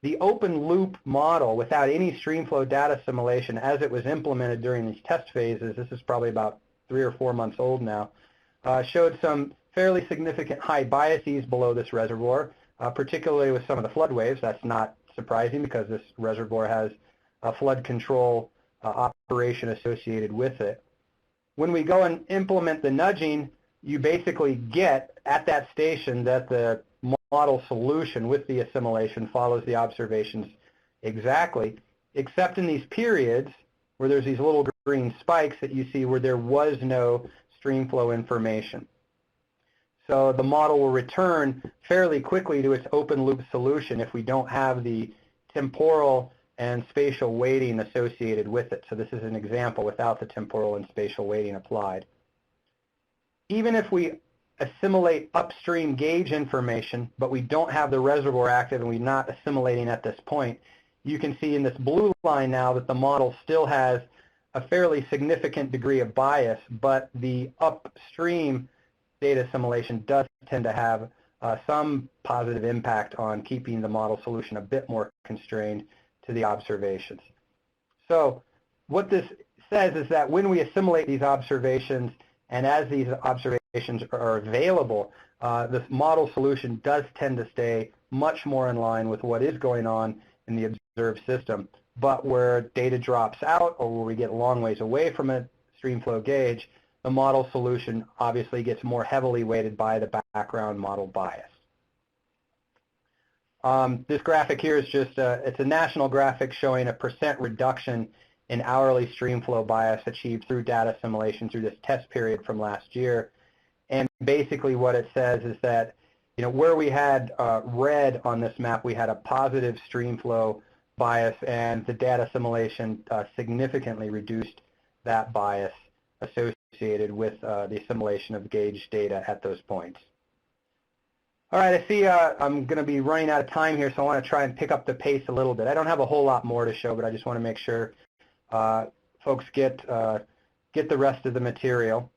Speaker 2: The open loop model, without any stream flow data assimilation, as it was implemented during these test phases, this is probably about 3 or 4 months old now, showed some fairly significant high biases below this reservoir, particularly with some of the flood waves. That's not surprising because this reservoir has a flood control operation associated with it. When we go and implement the nudging, you basically get at that station that the model solution with the assimilation follows the observations exactly, except in these periods where there's these little green spikes that you see where there was no stream flow information. So the model will return fairly quickly to its open loop solution if we don't have the temporal and spatial weighting associated with it. So this is an example without the temporal and spatial weighting applied. Even if we assimilate upstream gauge information, but we don't have the reservoir active and we're not assimilating at this point, you can see in this blue line now that the model still has a fairly significant degree of bias, but the upstream data assimilation does tend to have some positive impact on keeping the model solution a bit more constrained to the observations. So what this says is that when we assimilate these observations, and as these observations are available, this model solution does tend to stay much more in line with what is going on in the observed system. But where data drops out, or where we get a long ways away from a streamflow gauge, the model solution obviously gets more heavily weighted by the background model bias. This graphic here is just, it's a national graphic showing a % reduction in hourly streamflow bias achieved through data assimilation through this test period from last year. And basically what it says is that, you know, where we had red on this map, we had a positive streamflow bias, and the data assimilation significantly reduced that bias associated with the assimilation of gauge data at those points. All right, I see I'm going to be running out of time here, so I want to try and pick up the pace a little bit. I don't have a whole lot more to show, but I just want to make sure folks get the rest of the material.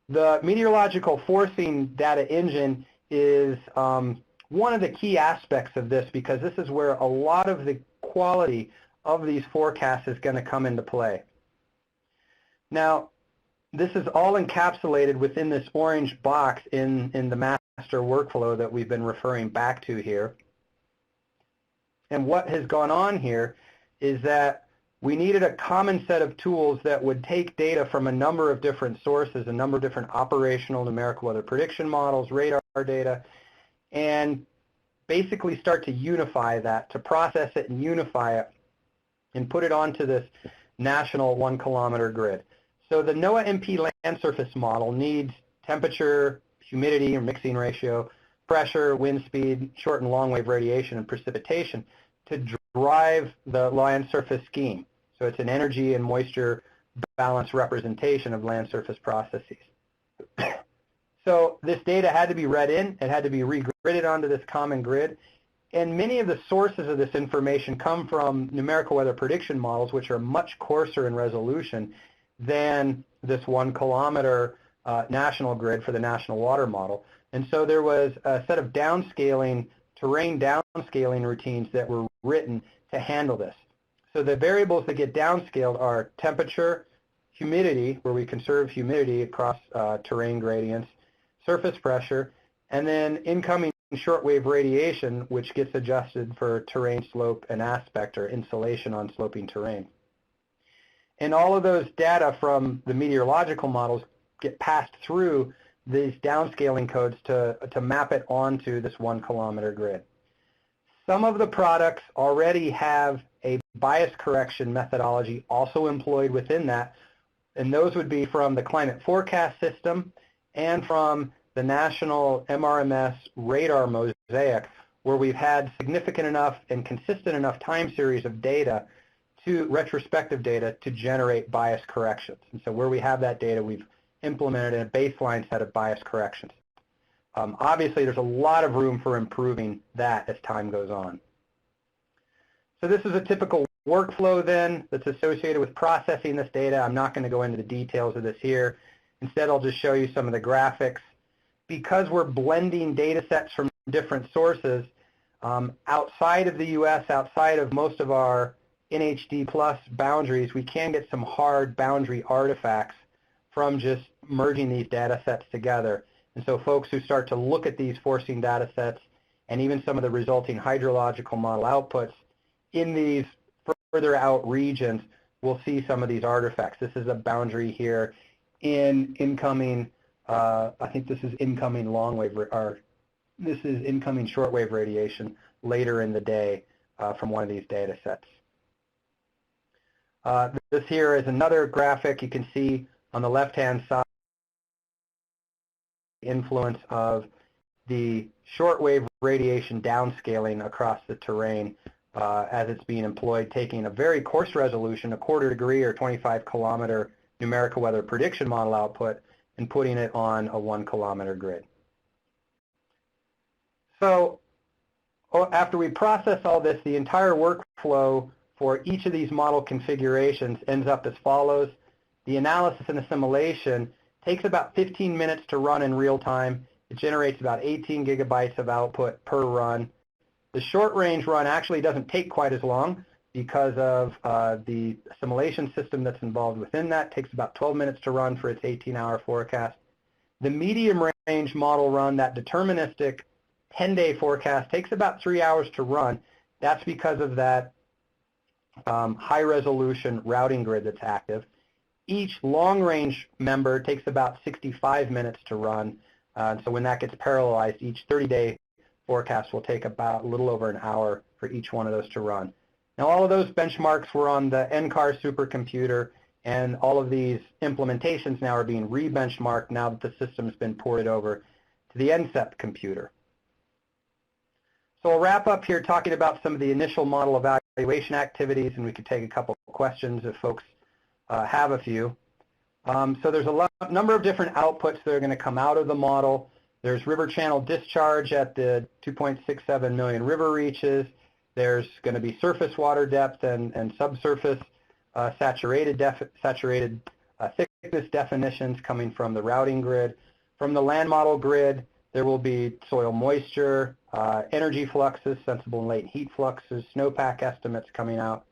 Speaker 2: The meteorological forcing data engine is one of the key aspects of this, because this is where a lot of the quality of these forecasts is going to come into play. Now, this is all encapsulated within this orange box in the master workflow that we've been referring back to here. And what has gone on here is that we needed a common set of tools that would take data from a number of different sources, a number of different operational numerical weather prediction models, radar data, and basically start to unify that, to process it and unify it, and put it onto this national 1 kilometer grid. So the NOAA MP land surface model needs temperature, humidity or mixing ratio, pressure, wind speed, short and long wave radiation, and precipitation to drive the land surface scheme. So it's an energy and moisture balance representation of land surface processes. So this data had to be read in, it had to be re-gridded onto this common grid, and many of the sources of this information come from numerical weather prediction models, which are much coarser in resolution than this 1 kilometer national grid for the national water model. And so there was a set of downscaling, terrain downscaling routines that were written to handle this. So the variables that get downscaled are temperature, humidity, where we conserve humidity across terrain gradients, surface pressure, and then incoming shortwave radiation, which gets adjusted for terrain slope and aspect, or insolation on sloping terrain. And all of those data from the meteorological models get passed through these downscaling codes to map it onto this 1 kilometer grid. Some of the products already have a bias correction methodology also employed within that, and those would be from the climate forecast system and from the national MRMS radar mosaic, where we've had significant enough and consistent enough time series of data, to retrospective data, to generate bias corrections. And so where we have that data, we've implemented a baseline set of bias corrections. Obviously, there's a lot of room for improving that as time goes on. So this is a typical workflow then that's associated with processing this data. I'm not going to go into the details of this here. Instead, I'll just show you some of the graphics. Because we're blending data sets from different sources, outside of the U.S., outside of most of our NHD plus boundaries, we can get some hard boundary artifacts from just merging these data sets together. And so folks who start to look at these forcing data sets and even some of the resulting hydrological model outputs in these further out regions will see some of these artifacts. This is a boundary here in incoming, I think this is incoming long wave, or this is incoming shortwave radiation later in the day from one of these data sets. This here is another graphic. You can see on the left-hand side the influence of the shortwave radiation downscaling across the terrain as it's being employed, taking a very coarse resolution, a 1/4 degree or 25 kilometer numerical weather prediction model output, and putting it on a 1 kilometer grid. So after we process all this, the entire workflow for each of these model configurations ends up as follows. The analysis and assimilation takes about 15 minutes to run in real time. It generates about 18 gigabytes of output per run. The short range run actually doesn't take quite as long because of the assimilation system that's involved within that. It takes about 12 minutes to run for its 18-hour forecast. The medium range model run, that deterministic 10-day forecast, takes about 3 hours to run. That's because of that high-resolution routing grid that's active. Each long-range member takes about 65 minutes to run. So when that gets parallelized, each 30-day forecast will take about a little over an hour for each one of those to run. Now, all of those benchmarks were on the NCAR supercomputer, and all of these implementations now are being re-benchmarked now that the system's been ported over to the NCEP computer. So I'll wrap up here talking about some of the initial model evaluation activities, and we could take a couple of questions if folks have a few. So there's a number of different outputs that are going to come out of the model. There's river channel discharge at the 2.67 million river reaches. There's going to be surface water depth and subsurface saturated thickness definitions coming from the routing grid. From the land model grid, there will be soil moisture, energy fluxes, sensible and latent heat fluxes, snowpack estimates coming out.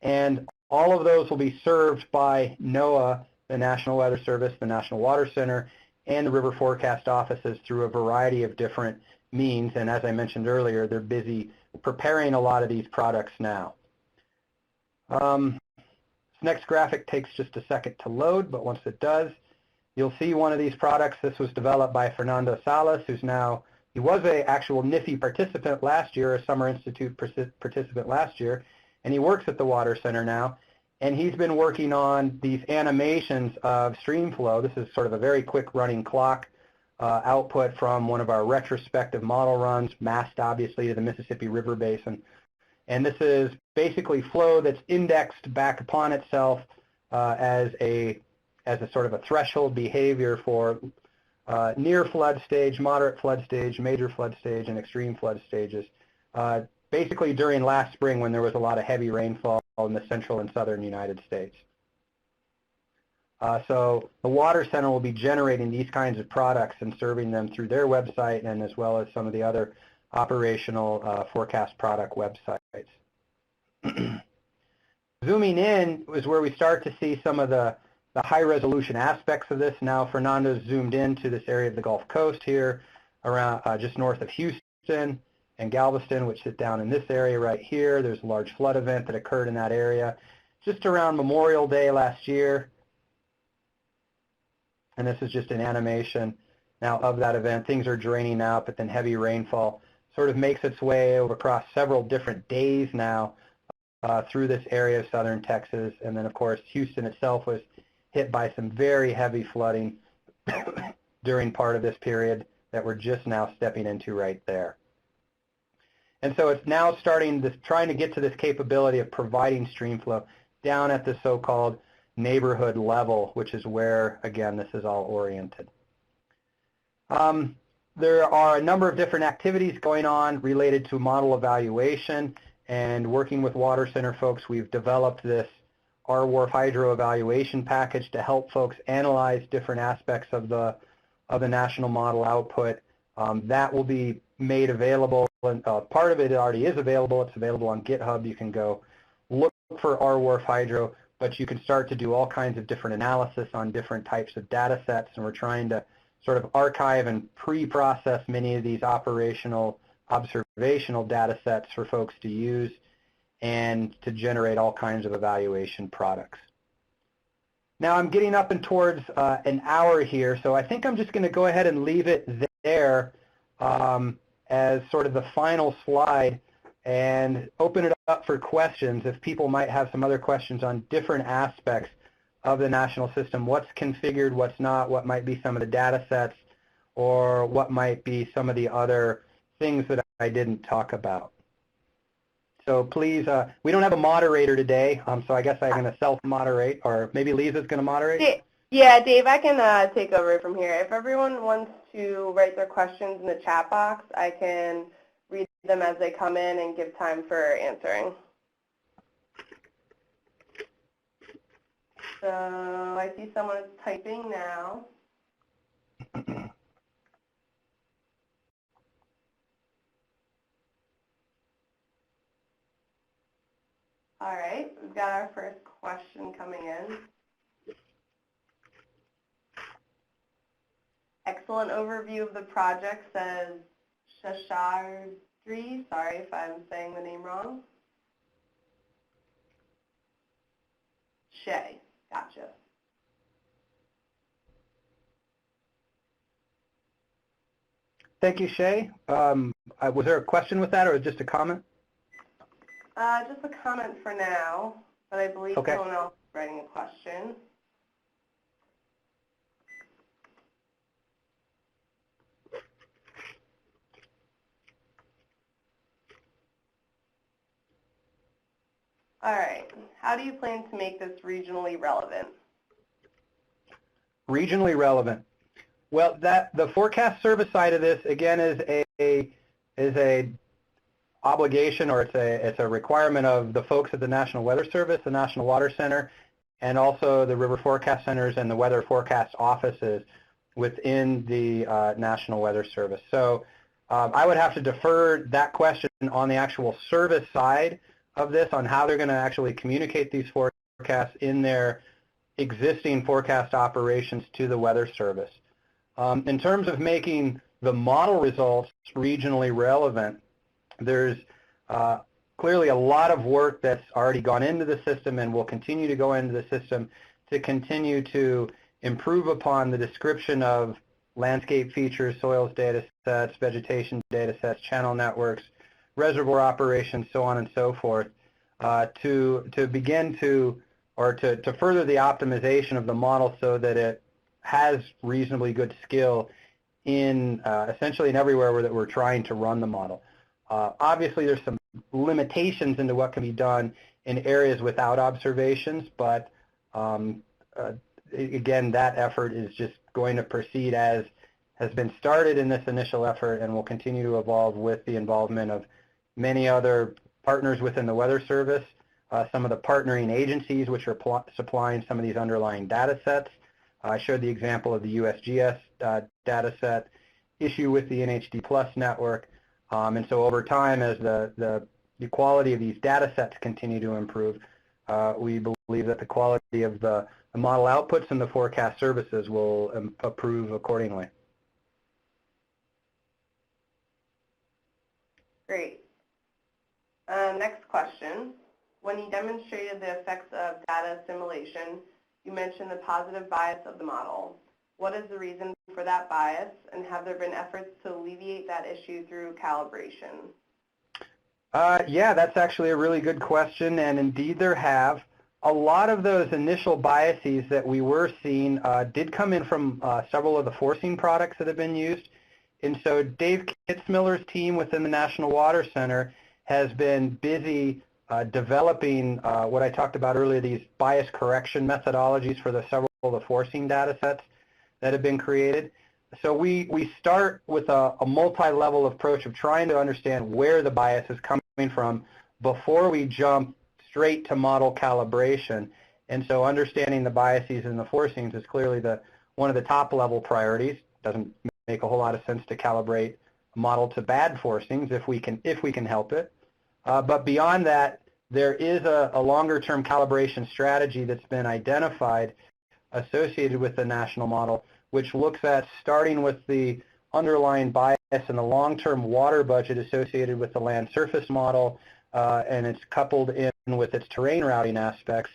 Speaker 2: And all of those will be served by NOAA, the National Weather Service, the National Water Center, and the River Forecast offices through a variety of different means. And as I mentioned earlier, they're busy preparing a lot of these products now. This next graphic takes just a second to load, but once it does, you'll see one of these products. This was developed by Fernando Salas, he was an actual NIFI participant last year, a Summer Institute participant last year, and he works at the Water Center now. And he's been working on these animations of stream flow. This is sort of a very quick running clock output from one of our retrospective model runs, mapped obviously to the Mississippi River Basin. And this is basically flow that's indexed back upon itself as a sort of a threshold behavior for near flood stage, moderate flood stage, major flood stage, and extreme flood stages. Basically during last spring when there was a lot of heavy rainfall in the central and southern United States. So the Water Center will be generating these kinds of products and serving them through their website and as well as some of the other operational forecast product websites. Zooming in is where we start to see some of the high resolution aspects of this. Now Fernando's zoomed into this area of the Gulf Coast here around just north of Houston and Galveston, which sit down in this area right here. There's a large flood event that occurred in that area just around Memorial Day last year. And this is just an animation now of that event. Things are draining out, but then heavy rainfall sort of makes its way over across several different days now through this area of southern Texas. And then, of course, Houston itself was hit by some very heavy flooding during part of this period that we're just now stepping into right there. And so it's now trying to get to this capability of providing stream flow down at the so-called neighborhood level, which is where, again, this is all oriented. There are a number of different activities going on related to model evaluation, and working with Water Center folks, we've developed this WRF-Hydro evaluation package to help folks analyze different aspects of the national model output. That will be made available, and part of it already is available. It's available on GitHub. You can go look for WRF-Hydro, but you can start to do all kinds of different analysis on different types of data sets, and we're trying to sort of archive and pre-process many of these operational observational data sets for folks to use and to generate all kinds of evaluation products. Now I'm getting up and towards an hour here, so I think I'm just going to go ahead and leave it there as sort of the final slide and open it up for questions if people might have some other questions on different aspects of the national system. What's configured, what's not, what might be some of the data sets, or what might be some of the other things that I didn't talk about. So please, we don't have a moderator today, so I guess I'm going to self-moderate, or maybe Lisa's going to moderate?
Speaker 1: Yeah, Dave, I can take over from here. If everyone wants to write their questions in the chat box, I can read them as they come in and give time for answering. So I see someone is typing now. All right, we've got our first question coming in. Excellent overview of the project, says Shashardri. Sorry if I'm saying the name wrong. Shay, gotcha.
Speaker 2: Thank you, Shay. Was there a question with that, or just a comment?
Speaker 1: Just a comment for now, but I believe someone else is writing a question. All right. How do you plan to make this regionally relevant?
Speaker 2: Regionally relevant. Well, the forecast service side of this again is a obligation, or it's a requirement of the folks at the National Weather Service, the National Water Center, and also the River Forecast Centers and the Weather Forecast offices within the National Weather Service. So I would have to defer that question on the actual service side of this, on how they're going to actually communicate these forecasts in their existing forecast operations to the Weather Service. In terms of making the model results regionally relevant, there's clearly a lot of work that's already gone into the system and will continue to go into the system to continue to improve upon the description of landscape features, soils data sets, vegetation data sets, channel networks, reservoir operations, so on and so forth, to begin to, or to further the optimization of the model so that it has reasonably good skill in essentially in everywhere that we're trying to run the model. Obviously, there's some limitations into what can be done in areas without observations, but again, that effort is just going to proceed as has been started in this initial effort and will continue to evolve with the involvement of many other partners within the Weather Service, some of the partnering agencies which are supplying some of these underlying data sets. I showed the example of the USGS data set issue with the NHD Plus network. And so over time, as the quality of these data sets continue to improve, we believe that the quality of the model outputs and the forecast services will improve accordingly.
Speaker 1: Great. Next question. When you demonstrated the effects of data assimilation, you mentioned the positive bias of the model. What is the reason for that bias, and have there been efforts to alleviate that issue through calibration?
Speaker 2: Yeah, that's actually a really good question, and indeed there have. A lot of those initial biases that we were seeing did come in from several of the forcing products that have been used. And so Dave Kitzmiller's team within the National Water Center has been busy developing what I talked about earlier, these bias correction methodologies for the several of the forcing data sets that have been created. So we start with a multi-level approach of trying to understand where the bias is coming from before we jump straight to model calibration. And so understanding the biases and the forcings is clearly one of the top level priorities. Doesn't make a whole lot of sense to calibrate a model to bad forcings if we can help it. But beyond that, there is a longer-term calibration strategy that's been identified associated with the national model, which looks at starting with the underlying bias and the long-term water budget associated with the land surface model, and it's coupled in with its terrain routing aspects,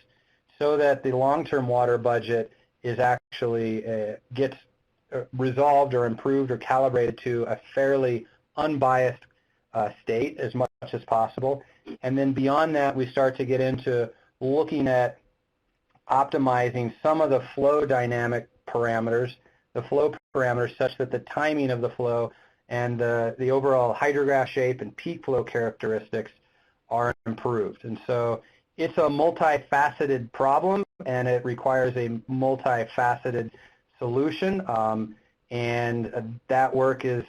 Speaker 2: so that the long-term water budget is actually gets resolved or improved or calibrated to a fairly unbiased state as much as possible. And then beyond that, we start to get into looking at optimizing some of the flow dynamic parameters, the flow parameters such that the timing of the flow and the overall hydrograph shape and peak flow characteristics are improved. And so it's a multifaceted problem, and it requires a multifaceted solution, and that work is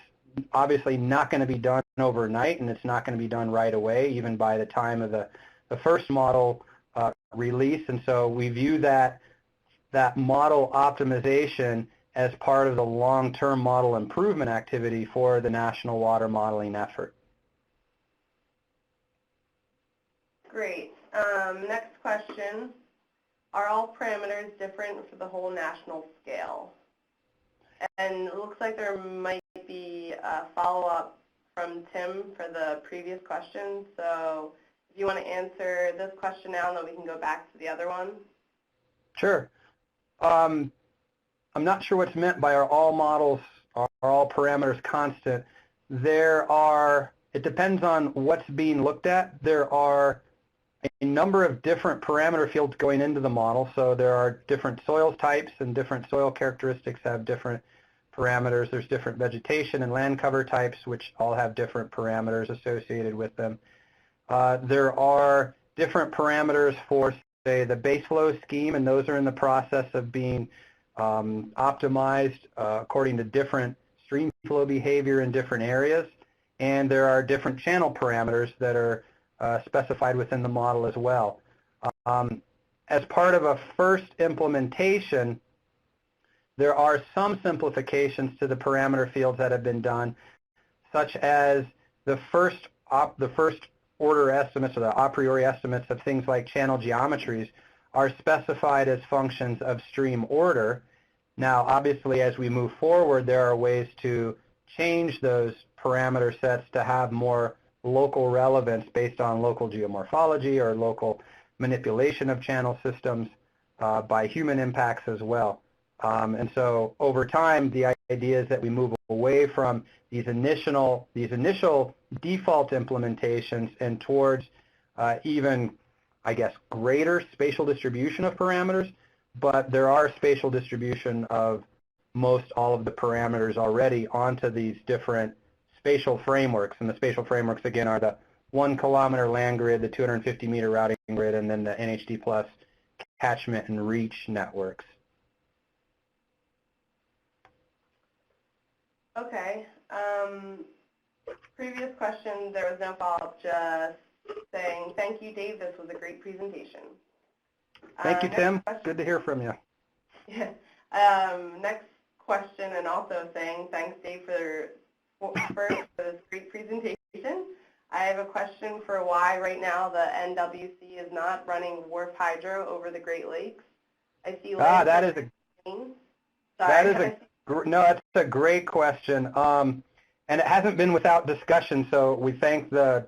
Speaker 2: obviously not going to be done overnight, and it's not going to be done right away, even by the time of the first model release. And so we view that model optimization as part of the long-term model improvement activity for the national water modeling effort.
Speaker 1: Great. Next question. Are all parameters different for the whole national scale? And it looks like there might be a follow-up from Tim for the previous question. So if you want to answer this question now, then we can go back to the other one.
Speaker 2: Sure. I'm not sure what's meant by are all models, are all parameters constant. It depends on what's being looked at. There are a number of different parameter fields going into the model. So there are different soil types, and different soil characteristics have different parameters. There's different vegetation and land cover types, which all have different parameters associated with them. There are different parameters for, say, the base flow scheme, and those are in the process of being optimized according to different stream flow behavior in different areas, and there are different channel parameters that are specified within the model as well. As part of a first implementation, there are some simplifications to the parameter fields that have been done, such as the first order estimates or the a priori estimates of things like channel geometries are specified as functions of stream order. Now, obviously, as we move forward, there are ways to change those parameter sets to have more local relevance based on local geomorphology or local manipulation of channel systems by human impacts as well. And so over time, the idea is that we move away from these initial default implementations and towards even, I guess, greater spatial distribution of parameters, but there are spatial distribution of most all of the parameters already onto these different spatial frameworks. And the spatial frameworks, again, are the 1 kilometer land grid, the 250 meter routing grid, and then the NHD plus catchment and reach networks.
Speaker 1: Okay. Previous question, there was no follow-up, just saying, thank you, Dave, this was a great presentation.
Speaker 2: Thank you, Tim. Good to hear from you.
Speaker 1: Yeah. Next question, and also saying thanks, Dave, for this great presentation. I have a question for why right now the NWC is not running WRF-Hydro over the Great Lakes. I see land
Speaker 2: that's a great question, and it hasn't been without discussion. So we thank the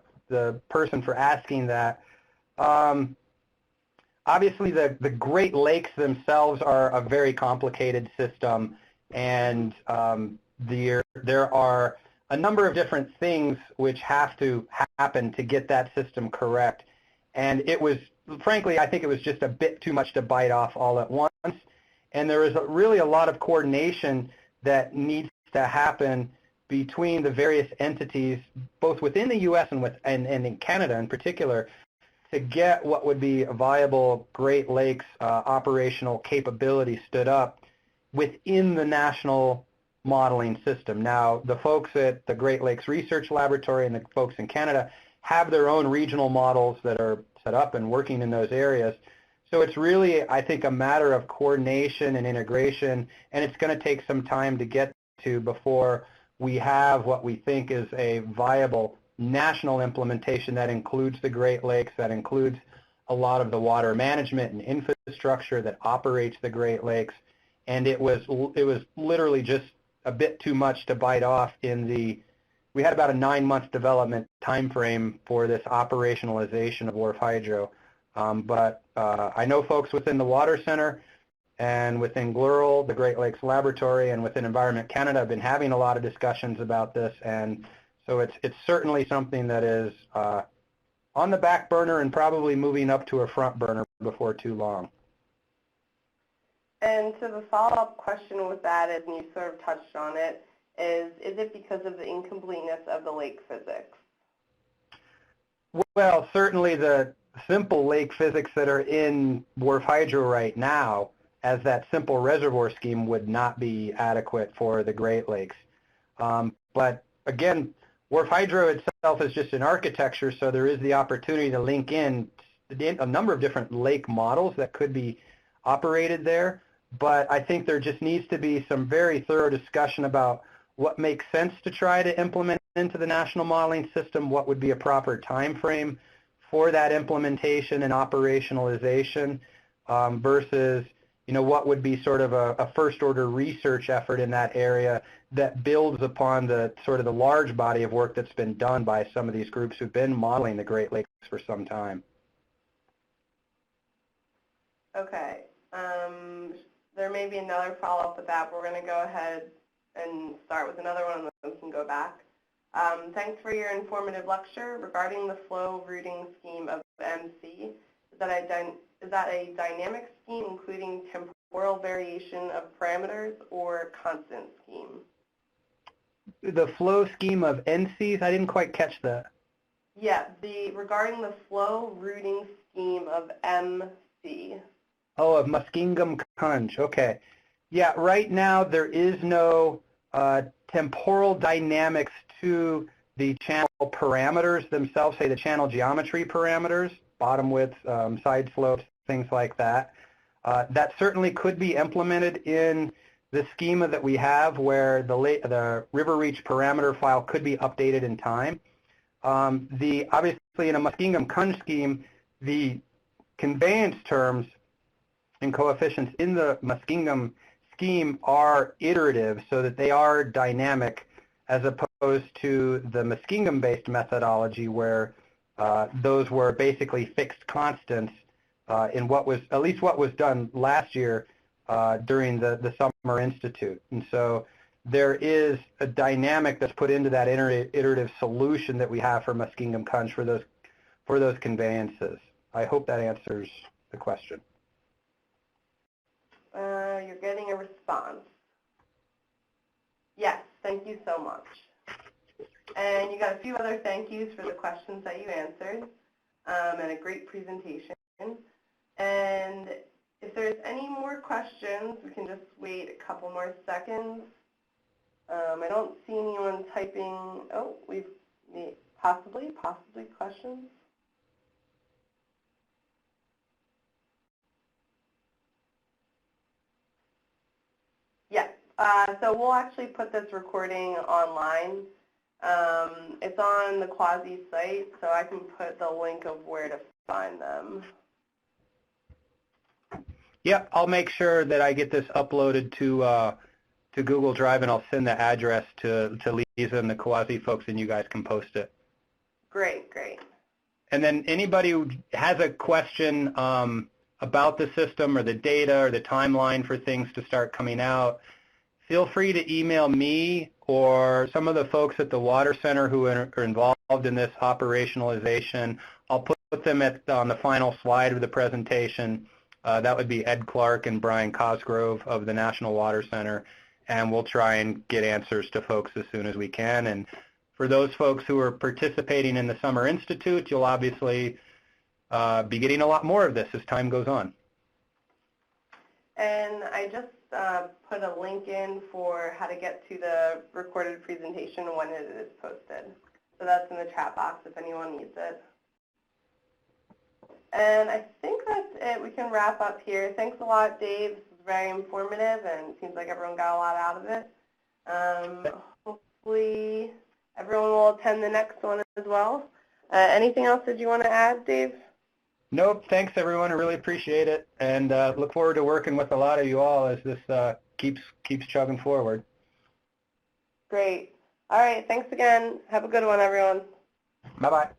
Speaker 2: person for asking that. Obviously, the Great Lakes themselves are a very complicated system, and there are a number of different things which have to happen to get that system correct. And it was, frankly, I think it was just a bit too much to bite off all at once. And there is really a lot of coordination that needs to happen between the various entities, both within the U.S. and in Canada in particular, to get what would be a viable Great Lakes operational capability stood up within the national modeling system. Now, the folks at the Great Lakes Research Laboratory and the folks in Canada have their own regional models that are set up and working in those areas. So it's really, I think, a matter of coordination and integration, and it's going to take some time to get to before we have what we think is a viable national implementation that includes the Great Lakes, that includes a lot of the water management and infrastructure that operates the Great Lakes. And it was literally just a bit too much to bite off we had about a 9-month development time frame for this operationalization of WRF-Hydro. But I know folks within the Water Center and within GLERL, the Great Lakes Laboratory, and within Environment Canada have been having a lot of discussions about this, and so it's certainly something that is on the back burner and probably moving up to a front burner before too long.
Speaker 1: And so the follow-up question with that, and you sort of touched on it, is it because of the incompleteness of the lake physics?
Speaker 2: Well, certainly the simple lake physics that are in WRF-Hydro right now, as that simple reservoir scheme, would not be adequate for the Great Lakes. But again, WRF-Hydro itself is just an architecture, so there is the opportunity to link in a number of different lake models that could be operated there. But I think there just needs to be some very thorough discussion about what makes sense to try to implement into the national modeling system, what would be a proper time frame for that implementation and operationalization versus what would be sort of a first order research effort in that area that builds upon the sort of the large body of work that's been done by some of these groups who've been modeling the Great Lakes for some time.
Speaker 1: Okay. There may be another follow-up with that, but we're going to go ahead and start with another one, and then we can go back. Thanks for your informative lecture regarding the flow routing scheme of MC. Is that a dynamic scheme including temporal variation of parameters or constant scheme?
Speaker 2: The flow scheme of NCs? I didn't quite catch that.
Speaker 1: Yeah, regarding the flow routing scheme of MC.
Speaker 2: Oh, of Muskingum Conch. Okay. Yeah, right now there is no temporal dynamics to the channel parameters themselves, say the channel geometry parameters, bottom width, side slopes, things like that. That certainly could be implemented in the schema that we have where the river reach parameter file could be updated in time. Obviously in a Muskingum-Kunj scheme, the conveyance terms and coefficients in the Muskingum scheme are iterative so that they are dynamic as opposed to the Muskingum-based methodology where those were basically fixed constants in what was, at least what was done last year during the Summer Institute. And so there is a dynamic that's put into that iterative solution that we have for Muskingum-Kunj for those conveyances. I hope that answers the question.
Speaker 1: You're getting a response. Yes, thank you so much. And you got a few other thank yous for the questions that you answered, and a great presentation. And if there's any more questions, we can just wait a couple more seconds. I don't see anyone typing. Oh, we've possibly questions. Yes. So we'll actually put this recording online. It's on the Quasi site, so I can put the link of where to find them.
Speaker 2: Yeah, I'll make sure that I get this uploaded to Google Drive, and I'll send the address to Lisa and the Quasi folks, and you guys can post it.
Speaker 1: Great, great.
Speaker 2: And then anybody who has a question about the system or the data or the timeline for things to start coming out, feel free to email me or some of the folks at the Water Center who are involved in this operationalization. I'll put them on the final slide of the presentation. That would be Ed Clark and Brian Cosgrove of the National Water Center, and we'll try and get answers to folks as soon as we can. And for those folks who are participating in the Summer Institute, you'll obviously be getting a lot more of this as time goes on.
Speaker 1: And I just put a link in for how to get to the recorded presentation when it is posted. So that's in the chat box if anyone needs it. And I think that's it. We can wrap up here. Thanks a lot, Dave. This was very informative, and it seems like everyone got a lot out of it. Hopefully everyone will attend the next one as well. Anything else that you want to add, Dave?
Speaker 2: Nope. Thanks, everyone. I really appreciate it, and look forward to working with a lot of you all as this keeps chugging forward.
Speaker 1: Great. All right. Thanks again. Have a good one, everyone.
Speaker 2: Bye-bye.